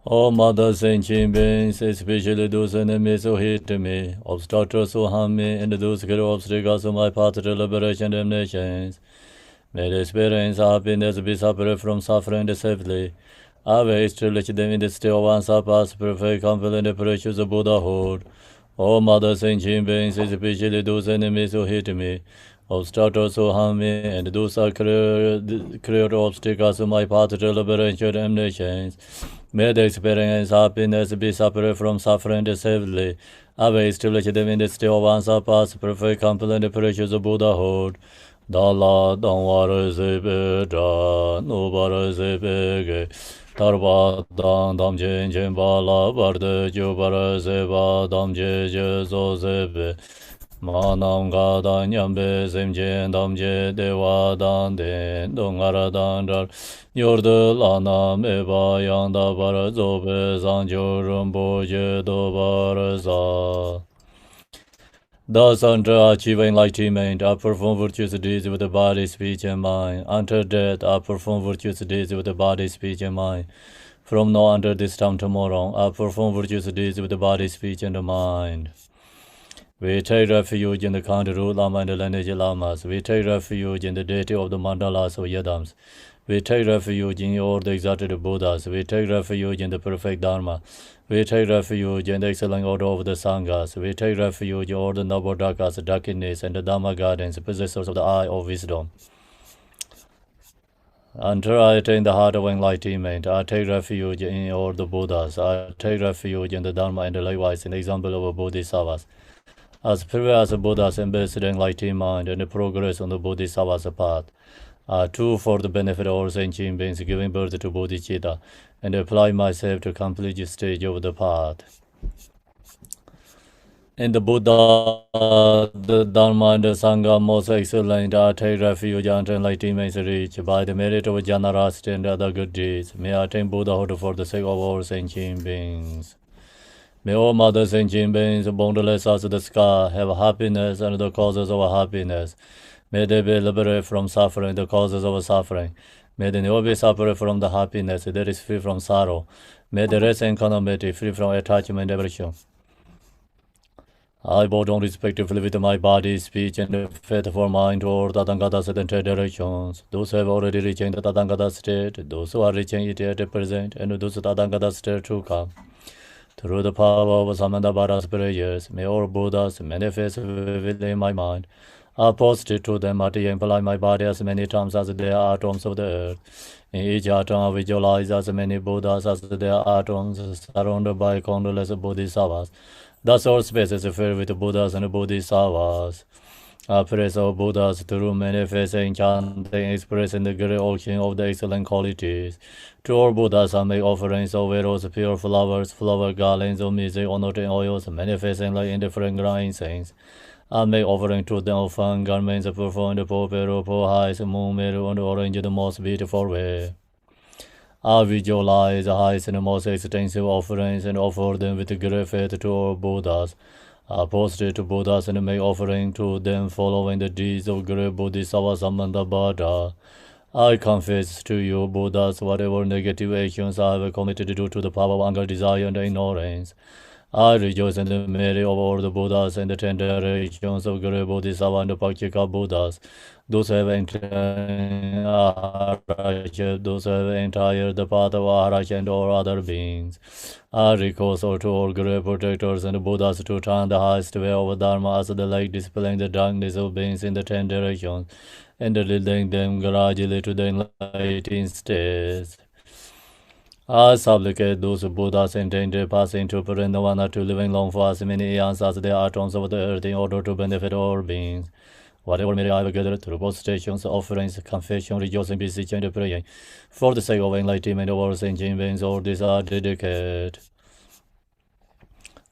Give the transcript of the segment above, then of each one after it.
All mothers and beings, especially those enemies who hate me, obstructors who harm me, and those who obstacles to my path to liberation and nations. May they experience happiness, be separate from suffering safely. I wish to reach them in the still one surpass perfect, confident, and precious Buddhahood. All mothers and beings, especially those enemies who hate me, obstructors who harm me, and those are create obstacles to my path to liberation and nations. May they experience happiness, be separate from suffering safely. I wish to reach them in the still one surpass perfect, confident, and precious Buddhahood. Dala Dangwara Zebe Da Nubara Zebe Ge Tarba Dang Dam Jen Jen Bala Barde Jubara Zeba Dam Je Je Zo Zebe Manam Ga Dan Yambe Zem Jen Dam Je Dewa Dan Den Dongara Dan Dar Yordu Lana Meba Yanda Bara Zobe Zan Jorumbo Je Do Bara Za. Thus, until achieving enlightenment, I perform virtuous deeds with the body, speech, and mind. Until death, I perform virtuous deeds with the body, speech, and mind. From now until this time tomorrow, I perform virtuous deeds with the body, speech, and the mind. We take refuge in the Kandaru Lama and the lineage Lamas. We take refuge in the deity of the mandalas of Yadams. We take refuge in all the exalted Buddhas. We take refuge in the perfect Dharma. We take refuge in the excellent order of the Sanghas. We take refuge in all the noble Dhakas, Dakinis, and the Dhamma gardens, possessors of the eye of wisdom. Until I attain the heart of enlightenment, I take refuge in all the Buddhas. I take refuge in the Dharma and likewise in the example of Bodhisattvas. As previous Buddhas embodied enlightened mind and progress on the Bodhisattva's path, two for the benefit of all sentient beings giving birth to bodhicitta, and apply myself to complete the stage of the path. In the Buddha, the Dharma, and the Sangha most excellent, I take refuge until enlightenment is reached by the merit of generosity and other good deeds. May I attain Buddhahood for the sake of all sentient beings. May all mothers sentient beings, boundless as the sky, have happiness and the causes of happiness. May they be liberated from suffering, the causes of suffering. May they never be separate from the happiness that is free from sorrow. May the rest and equanimity free from attachment and aversion. I bow down respectively with my body, speech, and faithful mind toward Tathagata's sedentary directions. Those who have already reached the Tathagata state, those who are reaching it at present, and those Tathagata state to come. Through the power of Samandabhara's prayers, may all Buddhas manifest within my mind. I posted to them at imply my body as many times as there are atoms of the earth. In each atom I visualize as many Buddhas as there are atoms surrounded by countless Bodhisattvas. Thus all space is filled with Buddhas and Bodhisattvas. I praise all Buddhas through manifesting, chanting, expressing the great ocean of the excellent qualities. To all Buddhas I make offerings of arrows, pure flowers, flower garlands of music, honoring oils, manifesting like indifferent ground incense. I make offering to them of fine garments, performed po pero, po highs, moon meru, and orange the most beautiful way. I visualize the highest and most extensive offerings and offer them with great faith to all Buddhas. I prostrate to Buddhas and make offering to them following the deeds of great Bodhisattva Samandabhara. I confess to you, Buddhas, whatever negative actions I have committed due to the power of anger, desire, and ignorance. I rejoice in the merit of all the Buddhas and the 10 generations of great Bodhisattva and the Pakshika Buddhas. Those who have entered those who have entered the path of Aharaja and all other beings. I recourse to all great protectors and Buddhas to turn the highest way of Dharma as the light dispelling the darkness of beings in the 10 directions, and leading them gradually to the enlightened states. I supplicate those Buddhas intended passing to Parindavana to living long for as many eons as there are atoms of the earth in order to benefit all beings. Whatever merit I have gathered through prostrations, offerings, confession, rejoicing, beseeching, and praying, for the sake of enlightenment of all sentient beings, all these are dedicated.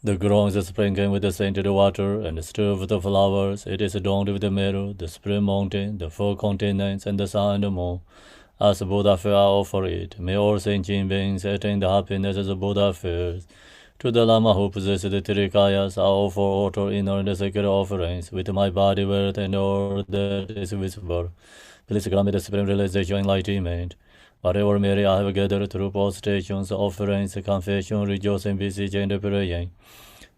The ground is sprinkling with the scented water and stirred with the flowers. It is adorned with the meadow, the spring mountain, the four continents, and the sun and the moon. As the Buddha fair, I offer it. May all sentient beings attain the happiness as the Buddha fares. To the Lama who possesses the three kayas, I offer outer, inner, and the sacred offerings, with my body, worth, and all that is visible. Please grant me the supreme realization and enlightenment. Whatever merit I have gathered through postrations, offerings, confession, rejoicing, beseech, and praying.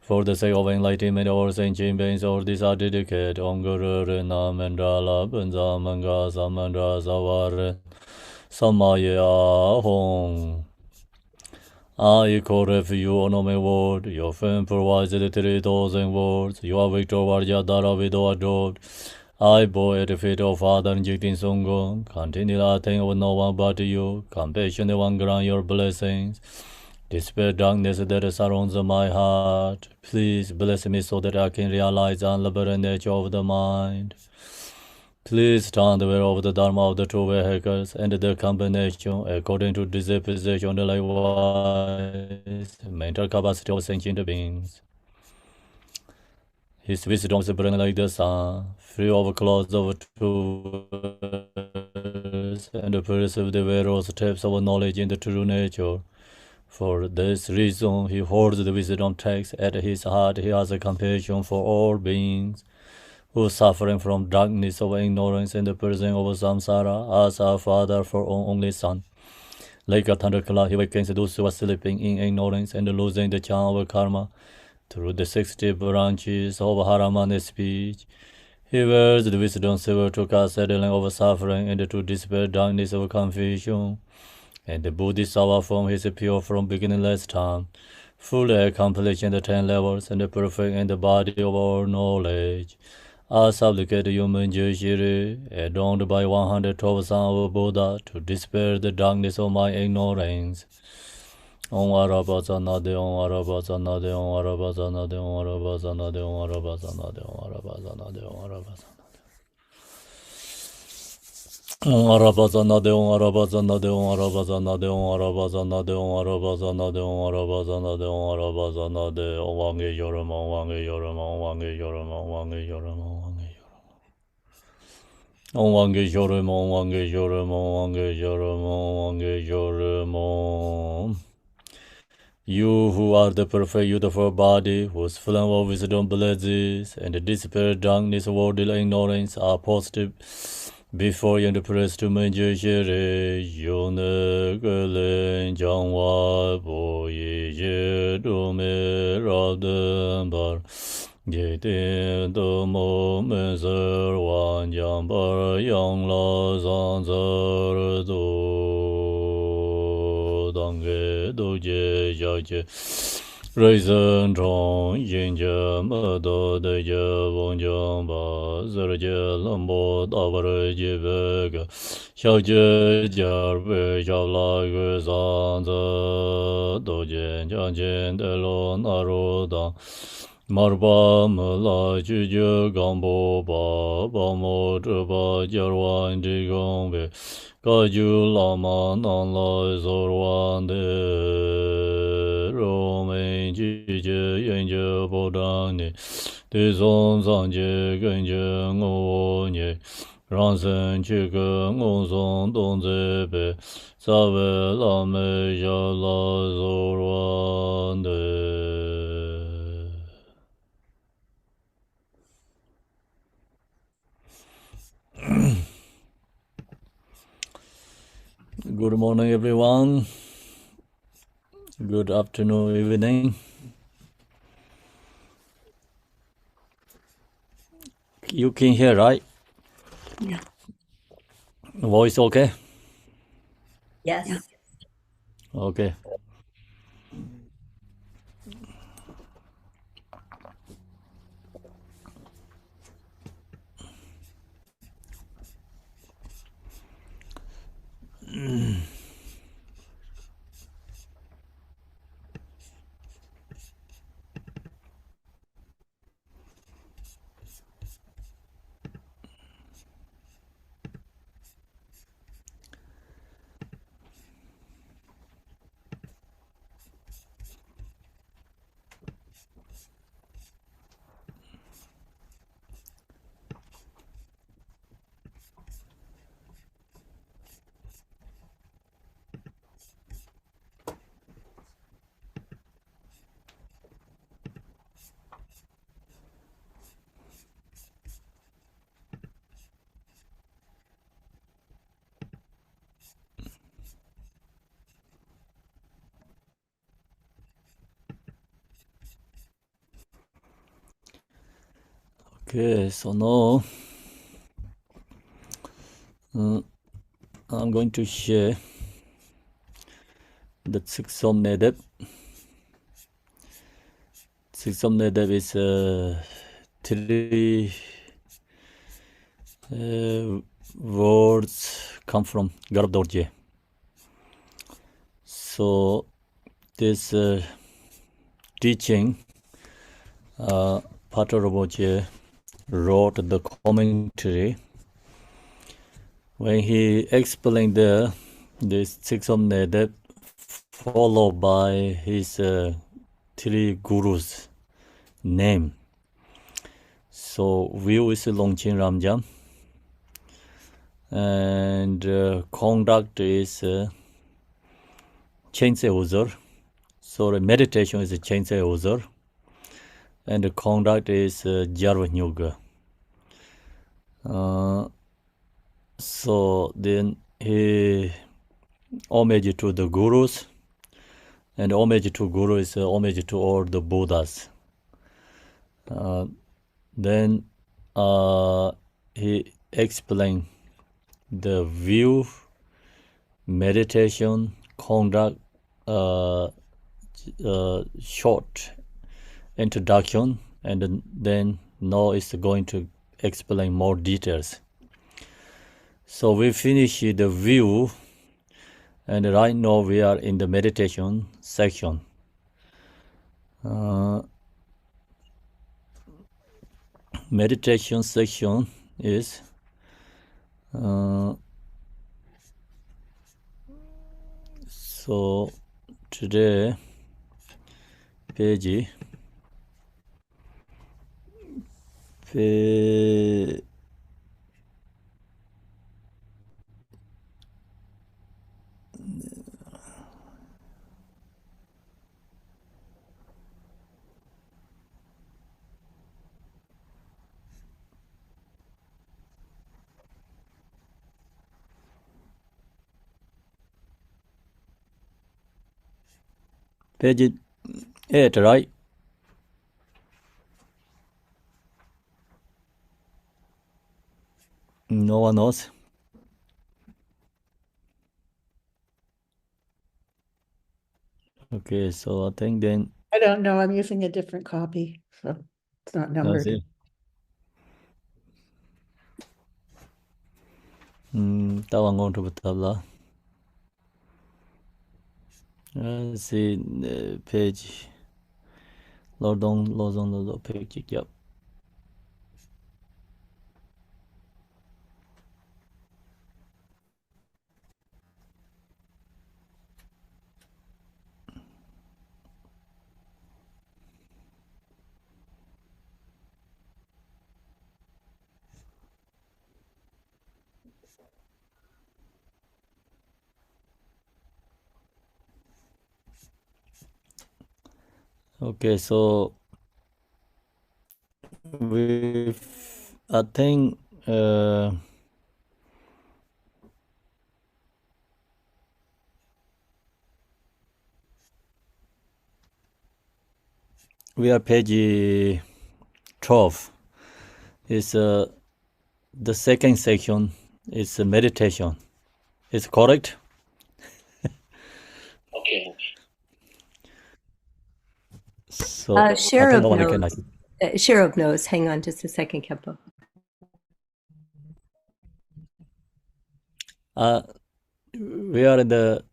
For the sake of enlightenment, all sentient beings, all these are dedicated. Om Guru Rina Mandala Bunza Manga Samandra Zawar Samaya Hong. I call refuge, O my word. Your fame provides the 3,000 words. You are Victor Dara Vido adored. I bow at the feet of Father Jigtin Songong. Continue I think of no one but you. Compassion, the one grant your blessings. Dispel darkness that surrounds my heart. Please bless me so that I can realize the unlimited nature of the mind. Please stand aware of the Dharma of the true vehicles and the combination according to disposition likewise mental capacity of sentient beings. His wisdom is burning like the sun, free of clouds of truth, and perceive the various steps of knowledge in the true nature. For this reason, he holds the wisdom text at his heart. He has a compassion for all beings who are suffering from darkness of ignorance and the prison of samsara, as our Father for only Son. Like a thunderclap, he awakens those who are sleeping in ignorance and losing the charm of karma through the 60 branches of Haramana speech. He wears the wisdom silver to cast settling of suffering and to dispel darkness of confusion. And the Bodhisattva form is pure from beginningless time, fully accomplishing the 10 levels and perfect in the body of all knowledge. I supplicate you, Manjushri, adorned by 112 sons of Buddha, to dispel the darkness of my ignorance. Om Arabazanade, Om Arabazanade, Om Arabazanade, Om Arabazanade, Om Arabazanade, Om Arabazanade, Om Arabazanade. Om Arabazanade, Om Arabazanade, Om Arabazanade, Om Arabazanade, Om Arabazanade, Om Arabazanade, Om Arabazanade, Om Wange Yoram, Om Wange Yoram, Om Wange Yoram, Om Wange Yoram, Om Wange Yoram. Om Wange Yoram, Om Wange Yoram, Om Wange Yoram, Om Wange Yoram, Om. You who are the perfect beautiful body, whose flame of wisdom blazes, and the dispel darkness of worldly ignorance are positive before you and praise to Manjushri, Yonegalen Jangwa Boyi Jedume Radambar, Yetin Domo Mezer Wan Jambar Yang La Zanzar Do Dange Doje Jaje. Reason Chong Yin Jia Me Do De Jia Wong Jiang Ba Zer Jia Lembo Da Bar Ji Be Ge Xiao Jie Jar Be Xiao La Gue Zan Ze Do Jian Jiang Jian De Lo Na Ru Dang Mar Ba Me La Ju Ju Gang Bo Ba Ba Mo Zhi Ba Jar Wan Ji Gong Be Ga Ju La Ma Nan La Zor Wan De Ro Me Ji Jie Yen Jie Bo Dang Ni De Zong Zang Jie Gen Jie Ngo Nye Rang Sen Chi Ge Ngo Zong Dong Ze Be Sa We La Me Ya La Zor Wan De. Good morning, everyone. Good afternoon, evening. You can hear, right? Yeah. Voice okay? Yes. Yeah. Okay. Okay, so now I'm going to share the Siksom Nedeb. Siksom Nedeb is 3 words come from Garb Dorje. So this teaching, Pater Rinpoche wrote the commentary. When he explained this Siksom Nedeb, followed by his 3 gurus' name. So view is Longchen Ramjam, and conduct is Chense Uzur. So the meditation is Chense Uzur, and the conduct is Jarva Nyuga. So then he homage to the gurus, and homage to guru is homage to all the Buddhas. Then he explained the view, meditation, conduct, short introduction, and then now it's going to explain more details. So we finish the view, and right now we are in the meditation section. Meditation section is so today page page 8, right? No one knows. Okay, so I think then I don't know. I'm using a different copy, so it's not numbered. that's it. Tawang on to tabla. Let's see the page. Lodong page. Yep. Okay, so I think we are page 12. Is the second section is meditation. Is correct? Okay. So I think no one can Sherov knows. Hang on just a second, Khenpo. We are in the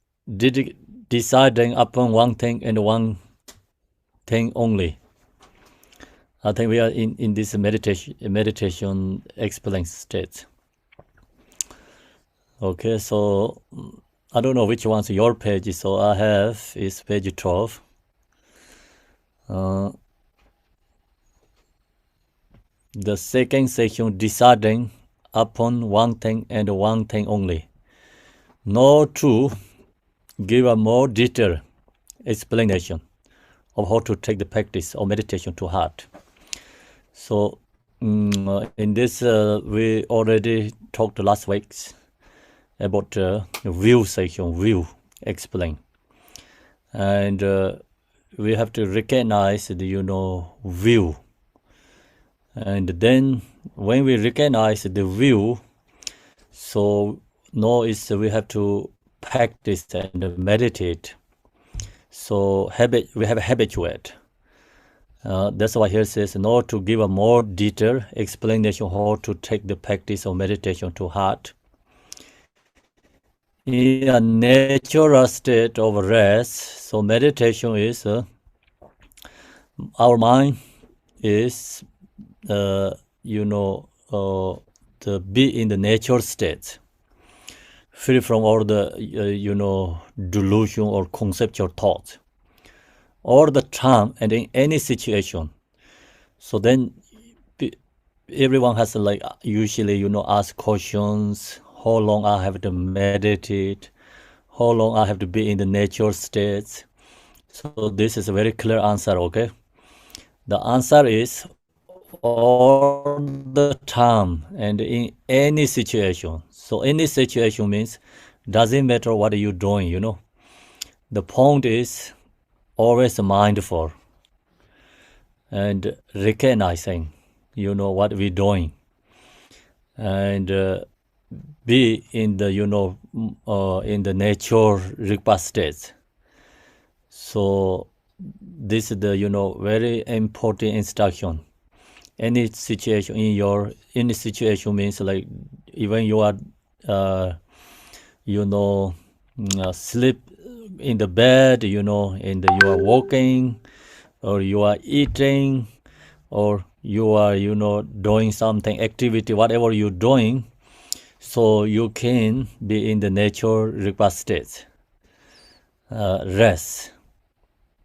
deciding upon one thing and one thing only. I think we are in this meditation explain state. Okay, so I don't know which one's your page, so I have is page 12. The second section, deciding upon one thing and one thing only. Now to give a more detailed explanation of how to take the practice of meditation to heart. So in this, we already talked last week about view section, view explain. And we have to recognize the, view. And then when we recognize the view, so now we have to practice and meditate. So we have a habituate. That's why here says now to give a more detailed explanation how to take the practice of meditation to heart. In a natural state of rest, so meditation is our mind is to be in the natural state, free from all the delusion or conceptual thoughts all the time and in any situation. So then everyone has to usually ask questions, how long I have to meditate, how long I have to be in the natural states. So this is a very clear answer, okay? The answer is all the time and in any situation. So any situation means doesn't matter what you're doing, The point is always mindful and recognizing, what we're doing. And be in the, in the nature request states. So this is the, very important instruction. Any situation means like even you are, sleep in the bed, and you are walking, or you are eating, or you are, doing something, activity, whatever you're doing, so you can be in the nature request state, rest,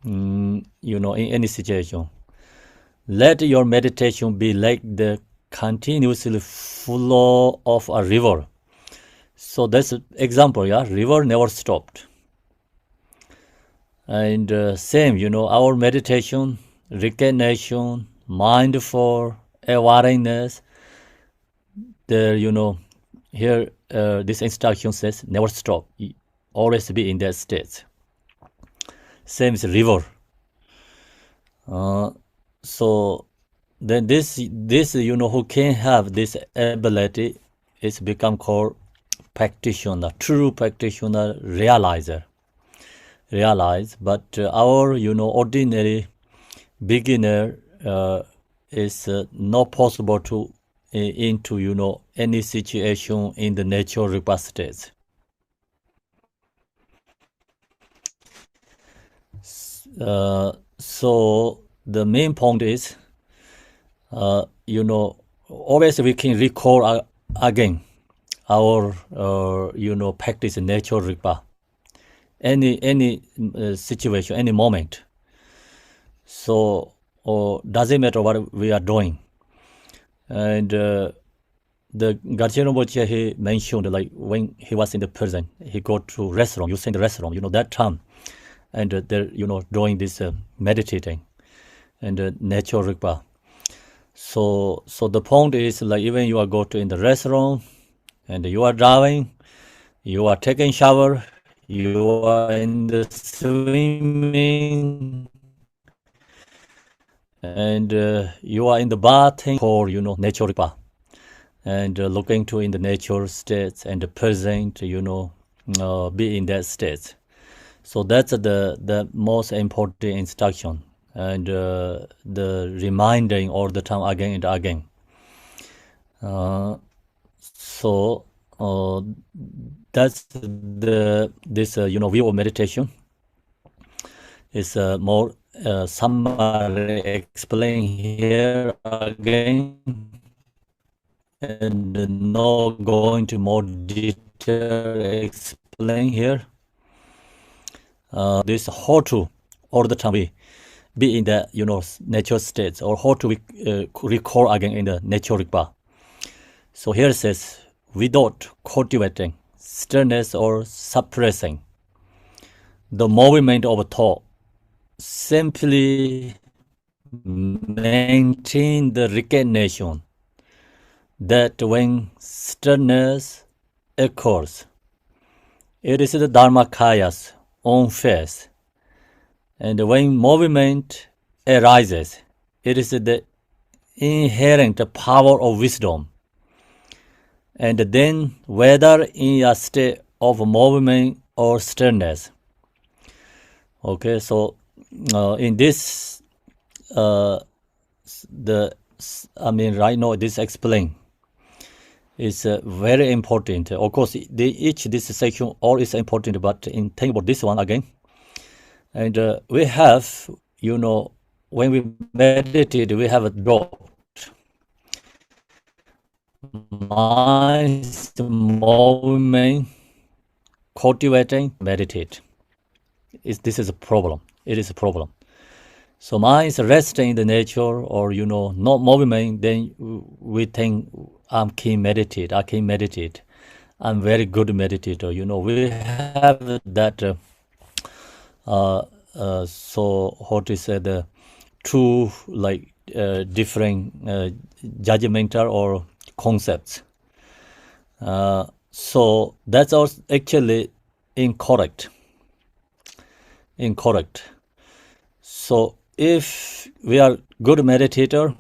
in any situation. Let your meditation be like the continuously flow of a river. So that's an example, yeah, river never stopped. And same, our meditation, recognition, mindful, awareness, here this instruction says never stop, always be in that state. Same as river. So then this who can have this ability is become called practitioner, true practitioner, realizer. But our ordinary beginner is not possible to into any situation in the natural request states. So the main point is always we can recall again our practice in natural request, any situation, any moment. So doesn't matter what we are doing. And the Garchen Rinpoche, he mentioned like when he was in the prison, he go to restaurant, using the restaurant, that time, and they're doing this meditating and natural request. So the point is like even you are go to in the restaurant and you are driving, you are taking shower, you are in the swimming, and you are in the bathing for natural request, and looking to in the natural states and the present, be in that state. So that's the most important instruction, and the reminding all the time again and again. So that's this view of meditation is more summary explain here again, and not going to more detail explain here. This how to all the time we be in the natural states, or how to recall again in the natural request. So here it says without cultivating stillness or suppressing the movement of thought, simply maintain the recognition that when stillness occurs, it is the Dharmakaya's own phase, and when movement arises, it is the inherent power of wisdom. And then whether in a state of movement or stillness. Okay, so in this, right now this explain is very important. Of course, this section all is important, but think about this one again. And we have, when we meditate, we have a drop. Mind's movement, cultivating, meditate. This is a problem. It is a problem. So mind is resting in the nature or, not movement, then we think I can meditate. I'm very good meditator. We have that, so what is the two different judgmental or concepts. So that's also actually incorrect. So if we are good meditator,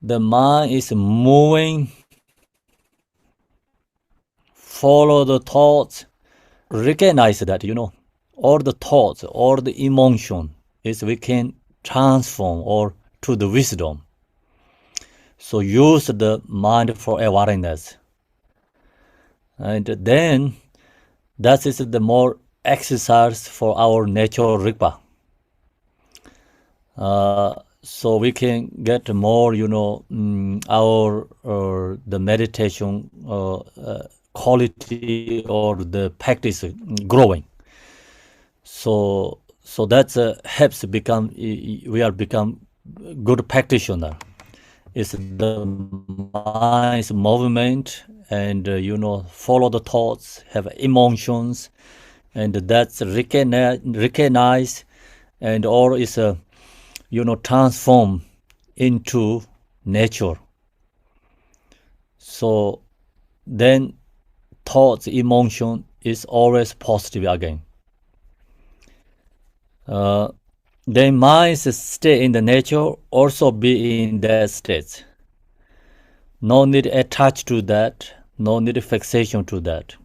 the mind is moving, follow the thoughts, recognize that, all the thoughts, all the emotion is we can transform or to the wisdom. So use the mind for awareness. And then that is the more exercise for our natural Rigpa. So we can get more, our the meditation quality or the practice growing. So that helps become good practitioner. It's the mind's movement and follow the thoughts, have emotions, and that's recognize and or is transform into nature. So then thoughts, emotion is always positive again. Then minds stay in the nature, also be in that state. No need attached to that, no need fixation to that.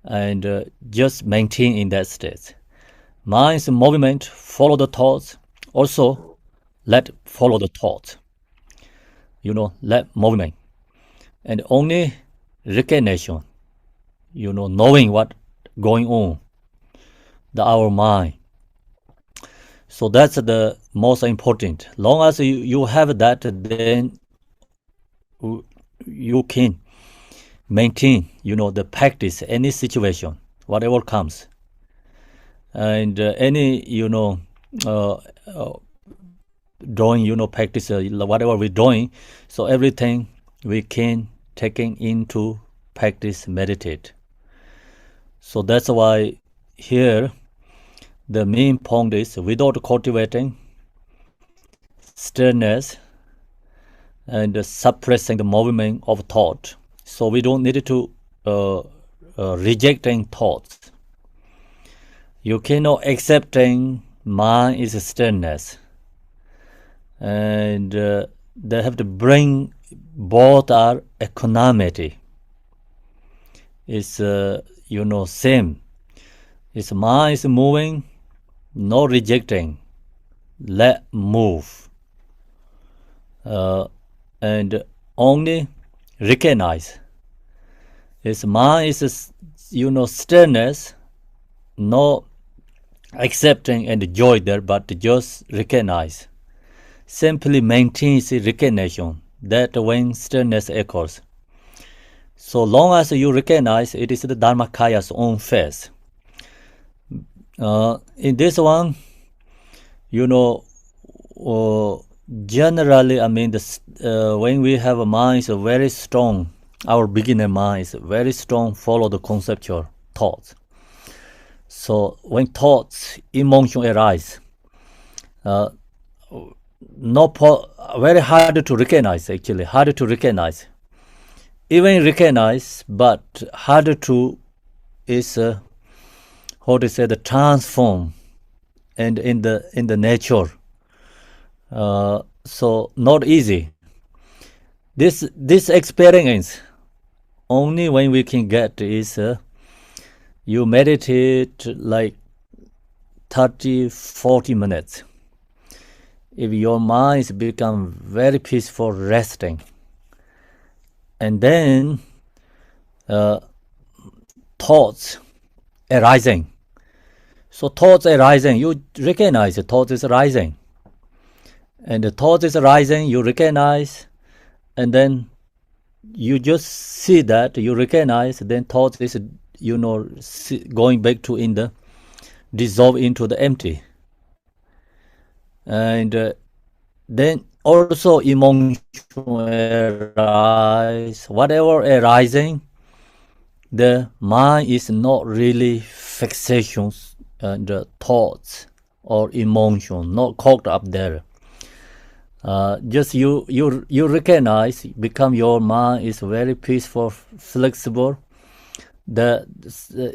And just maintain in that state. Mind's movement, follow the thoughts, also let follow the thoughts. Let movement. And only recognition, knowing what going on, our mind. So that's the most important. Long as you have that, then you can maintain, the practice, any situation, whatever comes. And any, drawing, practice, whatever we're doing. So everything we can taking into practice, meditate. So that's why here, the main point is without cultivating stillness and suppressing the movement of thought. So we don't need to rejecting thoughts. You cannot accepting mind is stillness. And they have to bring both are equanimity. It's, same. It's mind is moving, no rejecting, let move. And only recognize. Its mind is, stillness, no accepting and joy there, but just recognize. Simply maintains recognition that when stillness occurs. So long as you recognize it is the Dharmakaya's own face. In this one, generally, when we have a mind is very strong, our beginner mind is very strong, follow the conceptual thoughts. So when thoughts, emotion arise, very hard to recognize, actually, hard to recognize. Even recognize, but hard to is the transform and in the nature So not easy. This experience only when we can get is you meditate like 30-40 minutes. If your mind become very peaceful, resting, and then thoughts arising. So thoughts arising, you recognize the thought is arising. And the thought is arising, you recognize, and then you just see that, you recognize, then thought is, going back to in the, dissolve into the empty. And then also emotion arise, whatever arising, the mind is not really fixations and thoughts or emotion, not caught up there. Just you recognize, become your mind is very peaceful, flexible.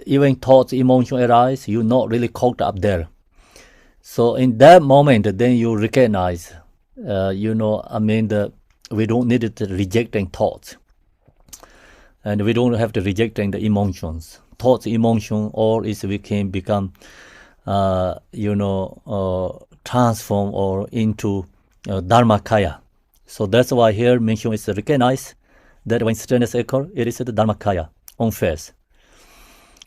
Even thoughts, emotion arise, you're not really caught up there. So in that moment, then you recognize, we don't need to rejecting thoughts. And we don't have to rejecting the emotions. Thoughts, emotion, or is we can become, transform or into Dharmakaya. So that's why here mention is recognize that when stillness occurs, it is the Dharmakaya on face.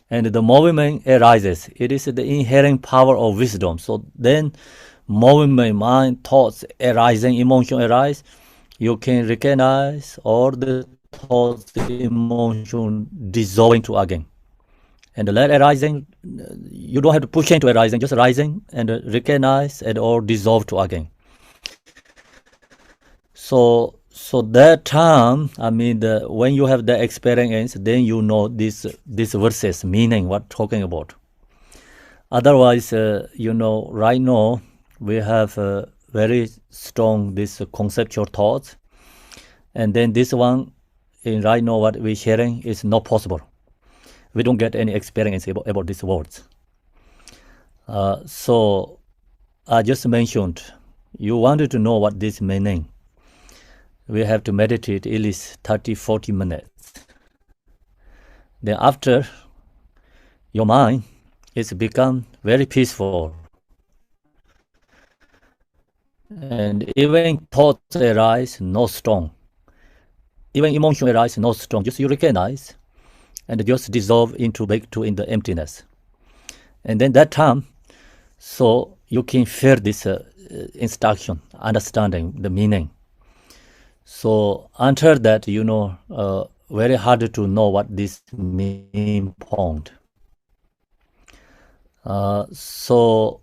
And the movement arises. It is the inherent power of wisdom. So then movement, mind, thoughts arising, emotion arise, you can recognize all the thoughts, emotion dissolving to again. And that arising, you don't have to push into arising, just arising and recognize and or dissolve to again. So that time, when you have the experience, then you know this verses meaning, what talking about. Otherwise, right now we have very strong this conceptual thoughts, and then this one, right now what we're sharing is not possible. We don't get any experience about these words. So I just mentioned, you wanted to know what this meaning. We have to meditate at least 30-40 minutes. Then after, your mind is become very peaceful. And even thoughts arise, not strong. Even emotion arise, not strong. Just you recognize and just dissolve into back to in the emptiness. And then that time, so you can feel this instruction, understanding the meaning. So until that, very hard to know what this main point. So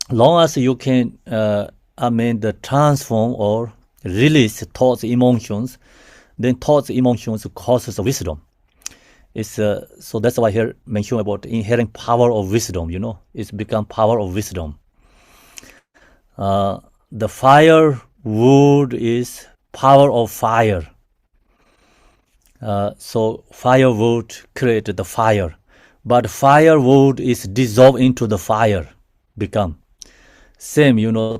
long as you can, the transform or release thoughts, emotions, then thoughts, emotions causes wisdom. It's so that's why here mention about inherent power of wisdom. It's become power of wisdom. The firewood is power of fire. So firewood create the fire, but firewood is dissolved into the fire, become same.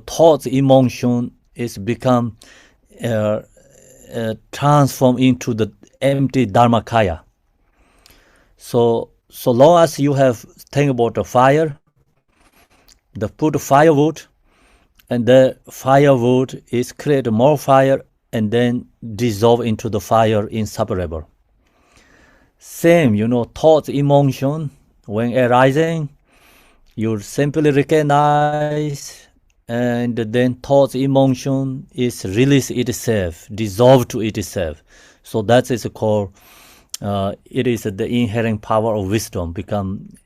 Thoughts, emotion is become transformed into the empty Dharmakaya. So long as you have think about the fire, put firewood, and the firewood is create more fire and then dissolve into the fire inseparable. Same, thoughts, emotion, when arising, you simply recognize, and then thoughts, emotion is release itself, dissolve to itself. So that is called, it is the inherent power of wisdom,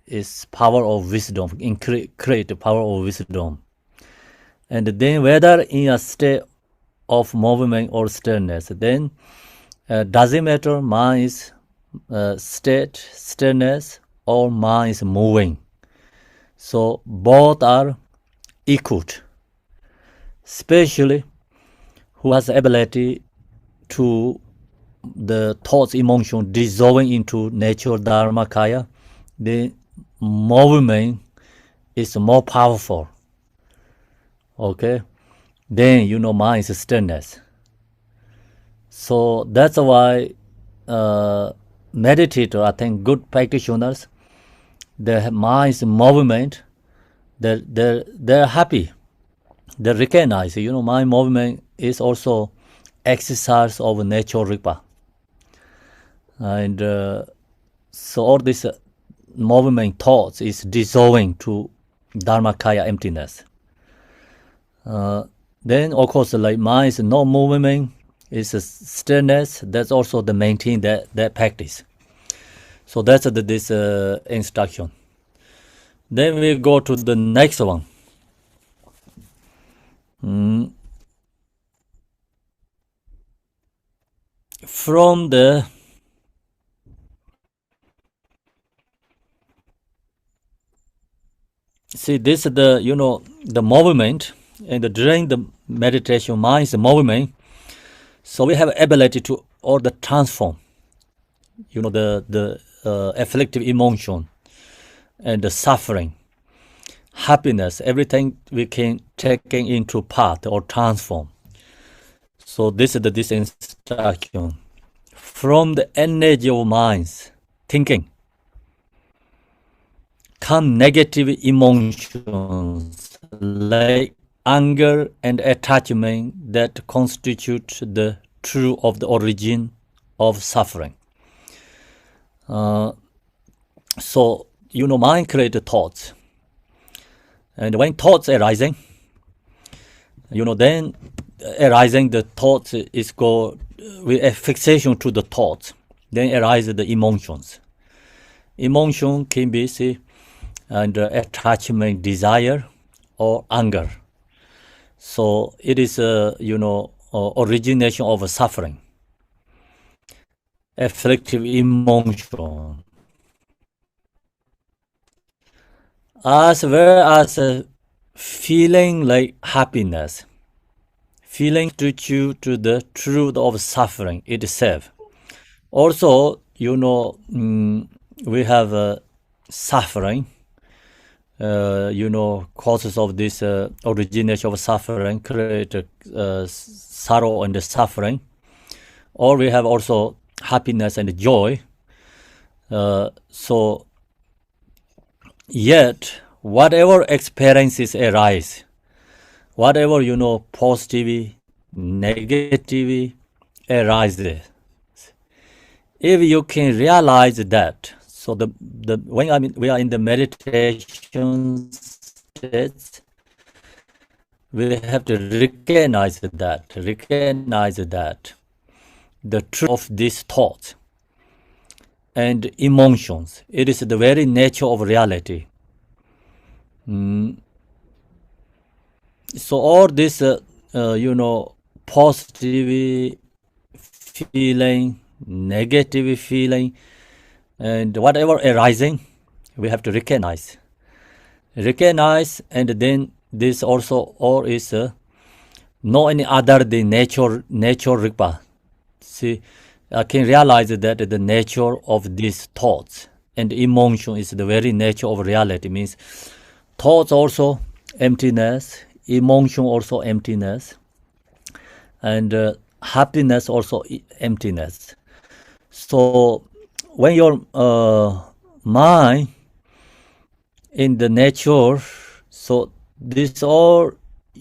is power of wisdom, create the power of wisdom. And then whether in a state of movement or stillness, then doesn't matter, mind is state, stillness, or mind is moving. So both are equal. Especially who has the ability to the thoughts, emotion dissolving into natural Dharmakaya, the movement is more powerful. Okay, then mind is stillness. So that's why meditator, I think good practitioners, their mind's movement, they're happy. They recognize, my movement is also exercise of nature Rigpa. And so all this movement thoughts is dissolving to Dharmakaya emptiness. Then of course like mind is no movement, is a stillness. That's also the maintain that practice. So that's this instruction. Then we go to the next one. From the see this is the the movement, and during the meditation mind is a movement. So we have ability to or the transform, the afflictive emotion and the suffering, happiness, everything we can take into part or transform. So this is this instruction. From the energy of minds, thinking, come negative emotions like anger and attachment that constitute the true of the origin of suffering. So, mind creates thoughts. And when thoughts arising, then arising the thoughts is go with a fixation to the thoughts. Then arise the emotions. Emotion can be, and attachment, desire, or anger. So it is origination of suffering, afflictive emotion, as well as feeling like happiness, feeling to the truth of suffering itself. Also, we have suffering. Causes of this origination of suffering create sorrow and suffering. Or we have also happiness and joy. So, yet, whatever experiences arise, whatever, positive, negative arises, if you can realize that, so when we are in the meditation states, we have to recognize that the truth of these thoughts and emotions. It is the very nature of reality. So all this, positive feeling, negative feeling, and whatever arising, we have to recognize, and then this also all is no any other than nature Rigpa. See, I can realize that the nature of these thoughts and emotion is the very nature of reality. Means thoughts also emptiness, emotion also emptiness, and happiness also emptiness. So when your mind in the nature, so this all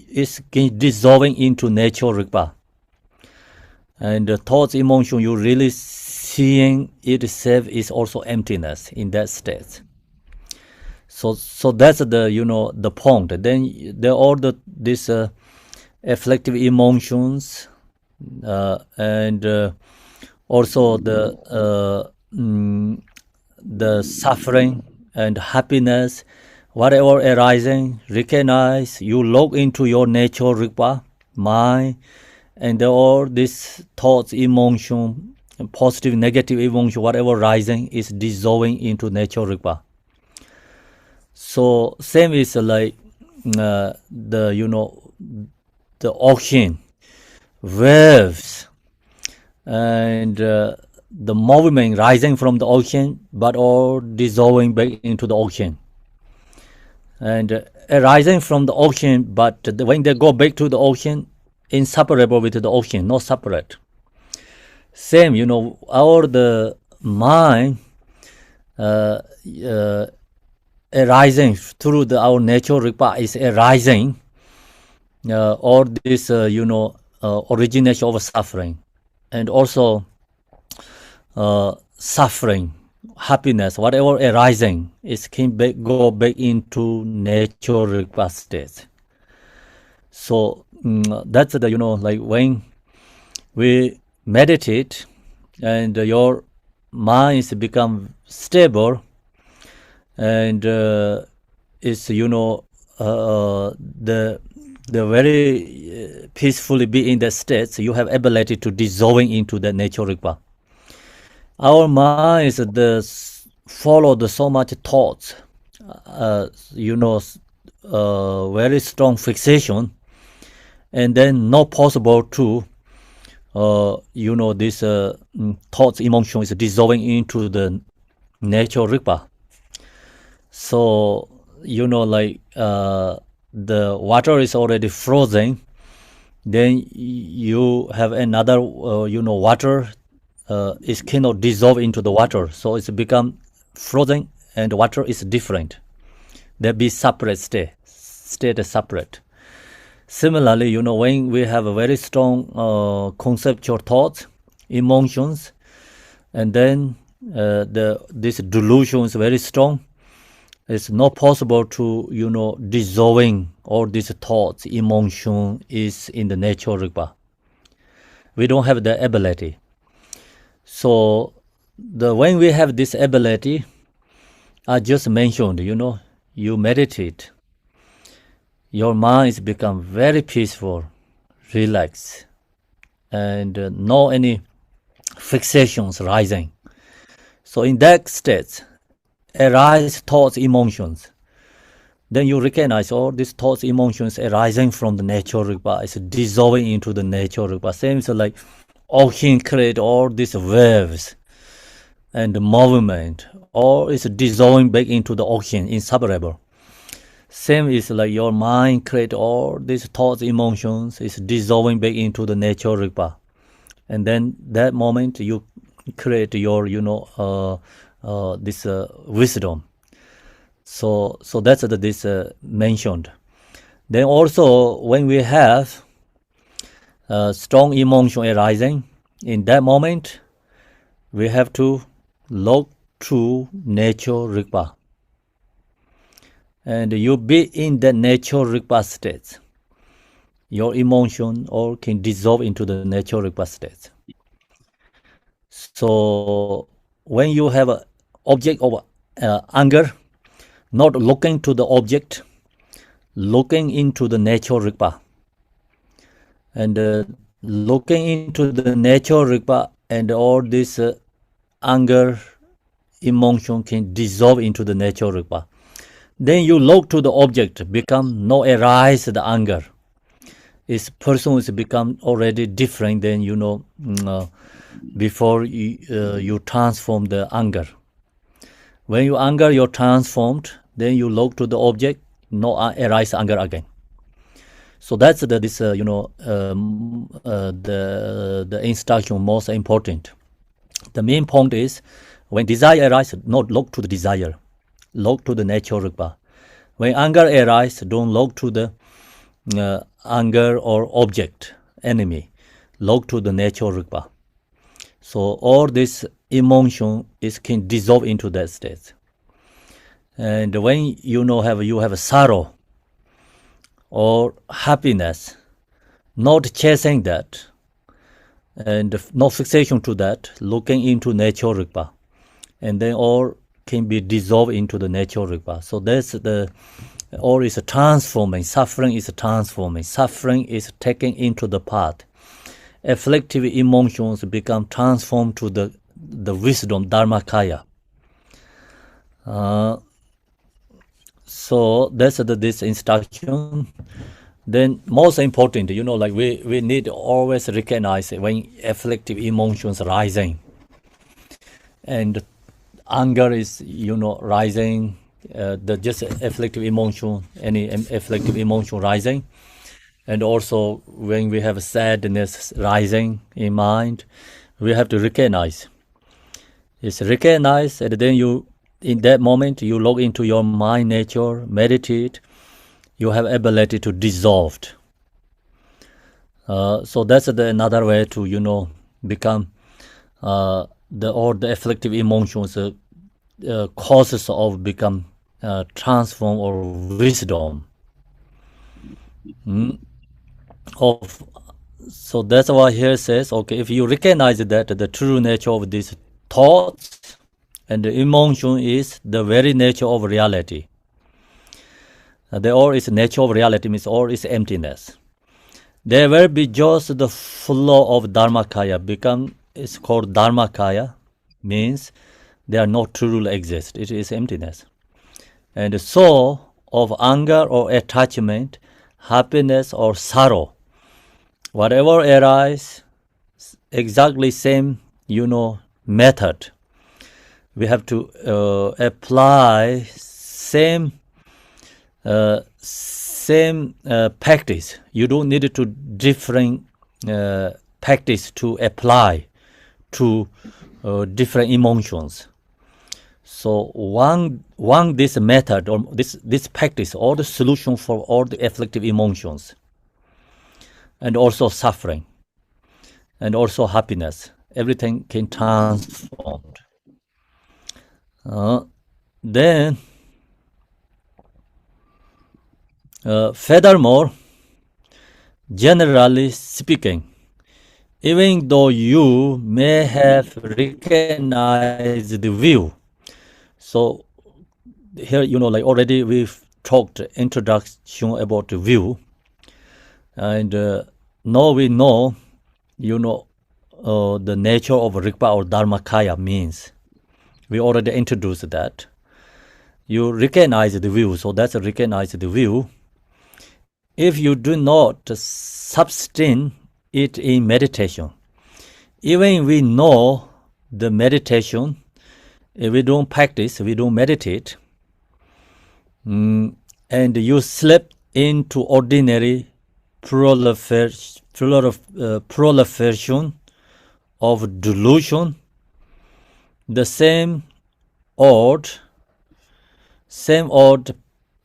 is dissolving into nature Rigpa. And the thoughts, emotion, you really seeing itself is also emptiness in that state. So that's the point. Then there are these afflictive emotions, and also the suffering and happiness, whatever arising, recognize, you look into your nature Rigpa, mind, and all these thoughts, emotion, positive, negative emotion, whatever rising is dissolving into nature Rigpa. So same is like the ocean, waves, and the movement rising from the ocean, but all dissolving back into the ocean. and arising from the ocean, but when they go back to the ocean, inseparable with the ocean, not separate. Same, our the mind arising through our natural rupa is arising, or this origination of suffering, and also suffering, happiness, whatever arising, it can go back into natural rupa state. So that's the like when we meditate and your mind is become stable, and it's the very peacefully be in the states, you have ability to dissolving into the natural rupa. Our mind is follow so much thoughts, very strong fixation, and then not possible to this thoughts, emotion is dissolving into the natural rupa. So like the water is already frozen, then you have another water it cannot dissolve into the water, so it's become frozen and water is different. They be separate state separate. Similarly, when we have a very strong conceptual thoughts, emotions, and then this delusion is very strong, it's not possible to dissolving all these thoughts, emotion is in the natural rupa. We don't have the ability. So when we have this ability, I just mentioned, you meditate, your mind is become very peaceful, relaxed, and no any fixations rising. So in that state, arise thoughts, emotions. Then you recognize all these thoughts, emotions arising from the natural rupa is dissolving into the natural rupa. Same as like ocean create all these waves and movement, or it's dissolving back into the ocean, inseparable. Same is like your mind create all these thoughts, emotions, is dissolving back into the natural rupa, and then that moment you create your this wisdom. So that's this mentioned. Then also when we have strong emotion arising, in that moment we have to look to natural rupa, and you be in the natural rupa state. Your emotion all can dissolve into the natural rupa state. So when you have an object of anger, not looking to the object, looking into the natural rupa, and looking into the natural rupa, and all this anger, emotion can dissolve into the natural rupa. Then you look to the object, become no arise the anger. This person is become already different than before you transform the anger. When you anger, you're transformed. Then you look to the object, no arise anger again. So that's the instruction most important. The main point is when desire arises, not look to the desire, look to the natural rupa. When anger arises, don't look to the anger or object, enemy, look to the natural rupa. So all this emotion can dissolve into that state. And when you have a sorrow or happiness, not chasing that, and no fixation to that, looking into natural rupa, and then all can be dissolved into the natural rupa. So that's all is transforming. Suffering is transforming. Suffering is taken into the path. Afflictive emotions become transformed to the wisdom, dharmakaya. So that's this instruction. Then most important, like we need to always recognize when afflictive emotions rising, and anger is rising, the just afflictive emotion, any afflictive emotion rising, and also when we have sadness rising in mind, we have to recognize. It's recognize, and then you, in that moment, you log into your mind nature, meditate. You have ability to dissolve. So that's another way to become the afflictive emotions causes of become transform or wisdom. So that's why here says, okay, if you recognize that the true nature of these thoughts and the emotion is the very nature of reality. The all is nature of reality means all is emptiness. There will be just the flow of Dharmakaya. It's called Dharmakaya, means they are not truly exist. It is emptiness. And so of anger or attachment, happiness or sorrow, whatever arises, exactly same method. We have to apply same practice. You don't need to different practice to apply to different emotions. So one this method or this practice, all the solution for all the afflictive emotions, and also suffering, and also happiness, everything can transform. Then furthermore, generally speaking, even though you may have recognized the view, so here like already we've talked introduction about the view, and now we know the nature of Rigpa or Dharmakaya means. We already introduced that. You recognize the view, so that's recognize the view. If you do not sustain it in meditation, even we know the meditation, if we don't practice, we don't meditate, and you slip into ordinary proliferation of delusion, the same odd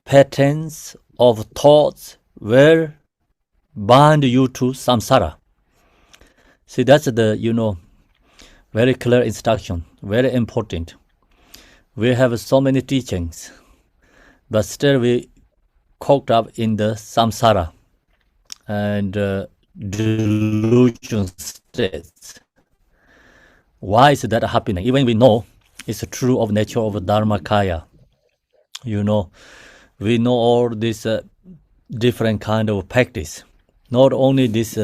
patterns of thoughts will bind you to samsara. See, that's the very clear instruction, very important. We have so many teachings, but still we caught up in the samsara and delusion states. Why is that happening? Even we know it's true of nature of Dharmakaya. We know all this different kind of practice. Not only this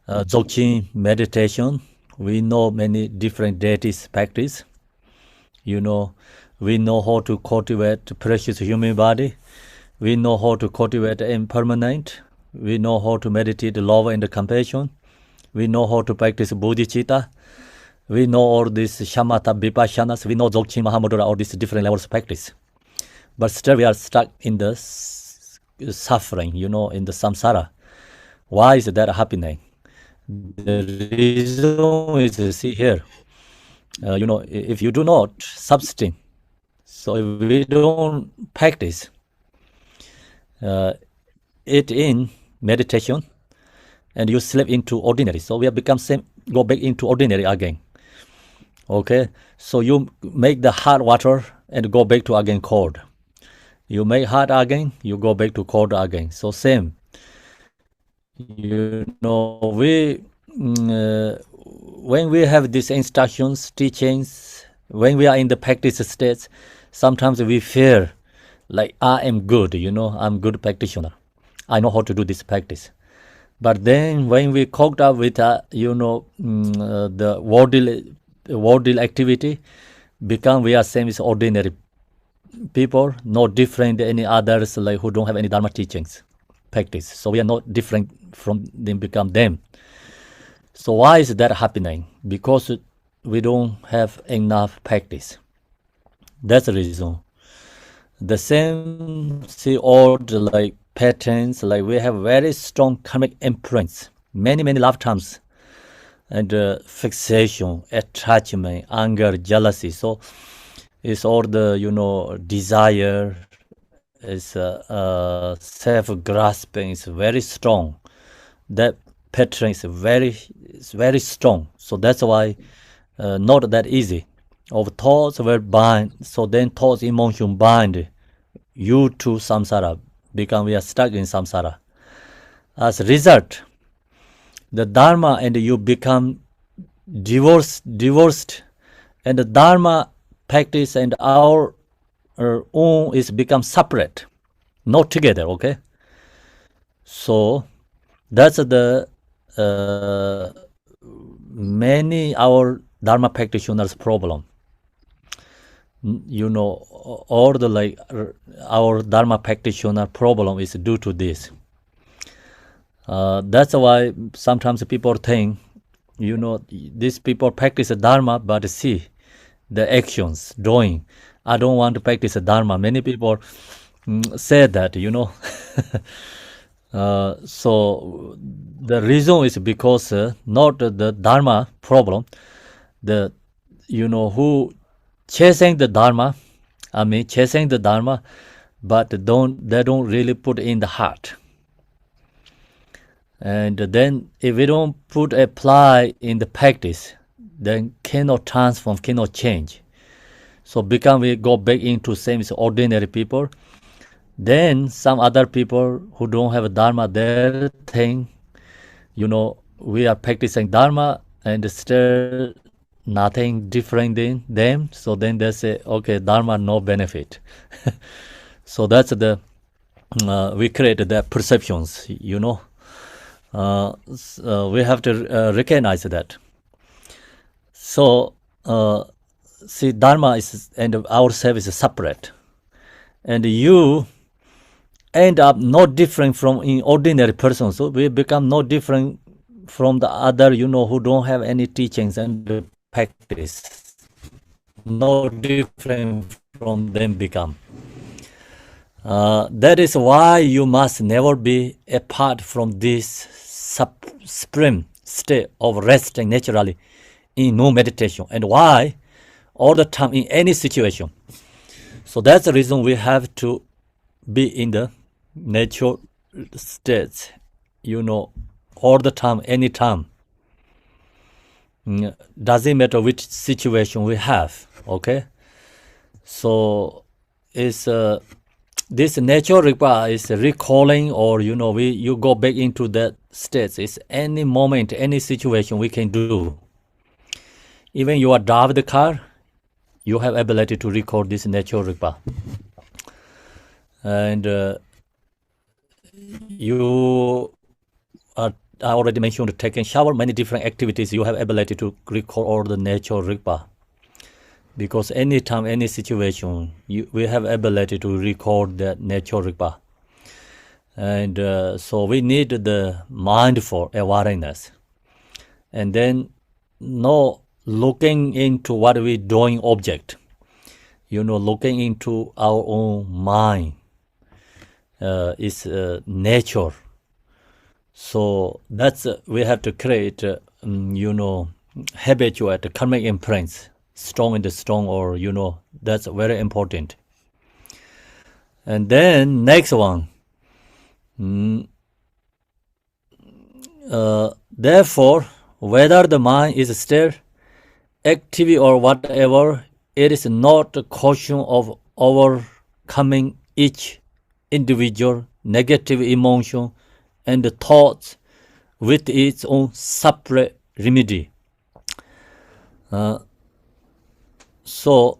Dzogchen meditation, we know many different deities practice. We know how to cultivate precious human body. We know how to cultivate impermanent. We know how to meditate love and compassion. We know how to practice bodhicitta. We know all these shamatha, vipassanas. We know Dzogchen, Mahamudra, all these different levels of practice. But still we are stuck in the suffering, in the samsara. Why is that happening? The reason is, see here, if you do not sustain, so if we don't practice it in meditation, and you slip into ordinary, so we have become go back into ordinary again. Okay, so you make the hot water and go back to again cold. You make hot again, you go back to cold again. So same. When we have these instructions, teachings, when we are in the practice states, sometimes we fear, like I am good, I'm good practitioner. I know how to do this practice. But then when we caught up with, the worldly activity, we are same as ordinary people, not different than any others like who don't have any Dharma teachings, practice. So we are not different from them, become them. So why is that happening? Because we don't have enough practice. That's the reason. The same, see, all the like patterns, like we have very strong karmic imprints, many lifetimes, and fixation, attachment, anger, jealousy. So it's all the desire, is self-grasping is very strong. That pattern is very strong. So that's why not that easy. Of thoughts were bind. So then thoughts, emotion bind you to samsara. We are stuck in samsara. As a result, the dharma and you become divorced, and the dharma practice and our own is become separate, not together. Okay. So that's the many our dharma practitioners problem. All the like our dharma practitioner problem is due to this. That's why sometimes people think, these people practice dharma, but see the actions doing. I don't want to practice dharma. Many people say that. So the reason is because not the dharma problem. The who chasing the dharma, but they don't really put in the heart. And then if we don't apply in the practice, then cannot transform, cannot change. So we go back into same as ordinary people. Then some other people who don't have a dharma, they think, we are practicing dharma and still nothing different than them. So then they say, okay, dharma no benefit. So that's we create the perceptions. We have to recognize that. So see, dharma is and ourselves is separate, and you end up not different from an ordinary person. So we become no different from the other, who don't have any teachings and practice. No different from them become. That is why you must never be apart from this supreme state of resting naturally in no meditation. And why? All the time in any situation. So that's the reason we have to be in the natural states, all the time, anytime. Doesn't matter which situation we have, okay? So it's this natural ripa is recalling, or you go back into that states. It's any moment, any situation we can do. Even you are drive the car, you have ability to record this natural ripa. And I already mentioned taking shower, many different activities, you have ability to record all the natural ripa. Because anytime, any situation, we have ability to record that natural ripa. And so we need the mindful awareness. And then looking into what we doing object, looking into our own mind is nature. So that's we have to create, habituate karmic imprints, strong and strong, or that's very important. And then next one. Therefore, whether the mind is still active or whatever, it is not a question of overcoming each individual negative emotion and the thoughts with its own separate remedy. So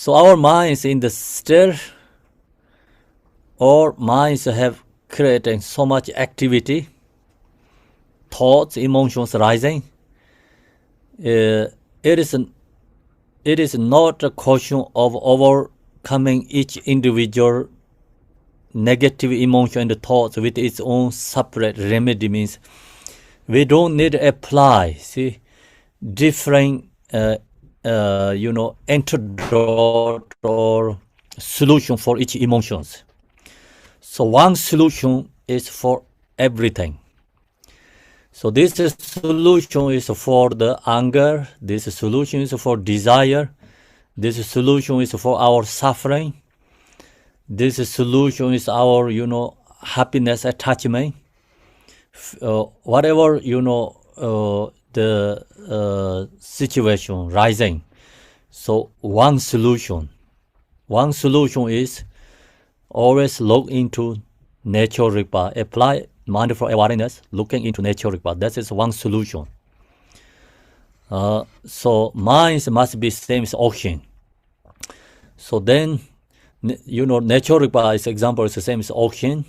our minds in the stir, or minds have created so much activity, thoughts, emotions rising. It is not a question of overcoming each individual negative emotion and thoughts with its own separate remedy. Means we don't need to apply different antidote or solution for each emotions. So one solution is for everything. So this solution is for the anger, this solution is for desire, this solution is for our suffering, this solution is our, happiness attachment. Whatever, the situation rising. So one solution is always look into nature Rigpa, apply mindful awareness, looking into nature Rigpa. That is one solution. So mind must be same as ocean. So then, nature Rigpa is example is the same as ocean.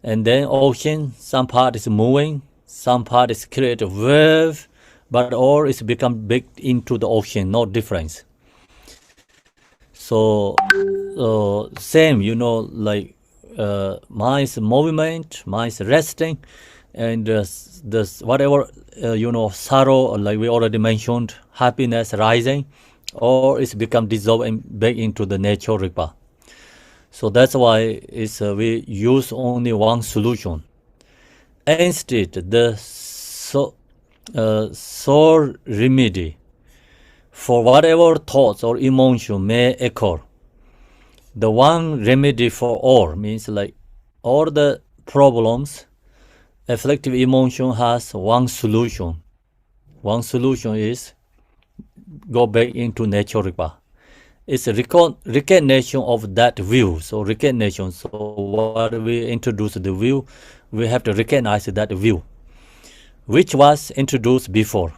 And then ocean, some part is moving, some part is create a wave, but all is become big into the ocean, no difference. So same, like mind's movement, mind's resting, and this whatever sorrow, like we already mentioned, happiness rising, or it's become dissolved and back into the nature Rigpa. So that's why we use only one solution. Instead, the sole remedy for whatever thoughts or emotion may occur. The one remedy for all means like all the problems, afflictive emotion has one solution. One solution is go back into nature Rigpa. It's a recognition of that view. So recognition. So what we introduce the view, we have to recognize that view, which was introduced before.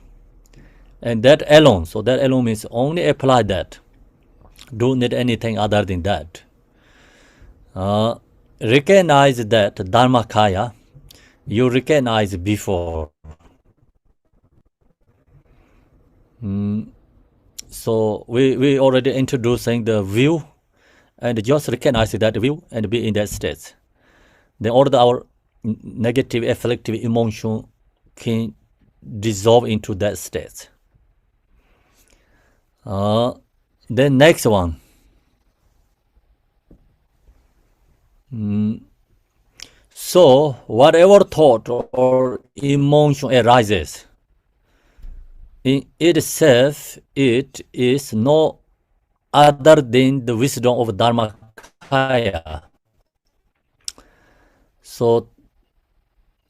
And that alone. So that alone means only apply that. Don't need anything other than that. Recognize that Dharmakaya, you recognize before. So we already introducing the view, and just recognize that view and be in that state. Then all our negative afflictive emotion can dissolve into that state. Then next one. So whatever thought or emotion arises, in itself, it is no other than the wisdom of Dharmakaya. So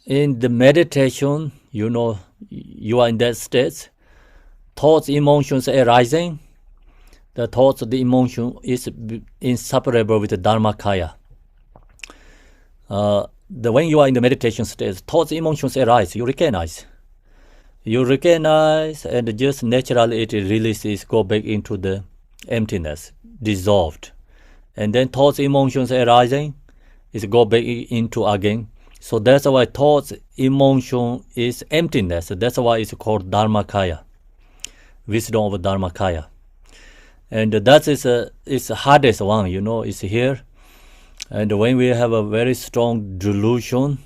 in the meditation, you are in that state, thoughts, emotions arising, the thoughts, the emotion is inseparable with the Dharmakaya. When you are in the meditation state, thoughts, emotions arise, you recognize. You recognize, and just naturally it releases, go back into the emptiness, dissolved. And then thoughts, emotions arising, is go back into again. So that's why thoughts, emotion is emptiness. That's why it's called Dharmakaya, wisdom of Dharmakaya. And that is the hardest one, is here. And when we have a very strong delusion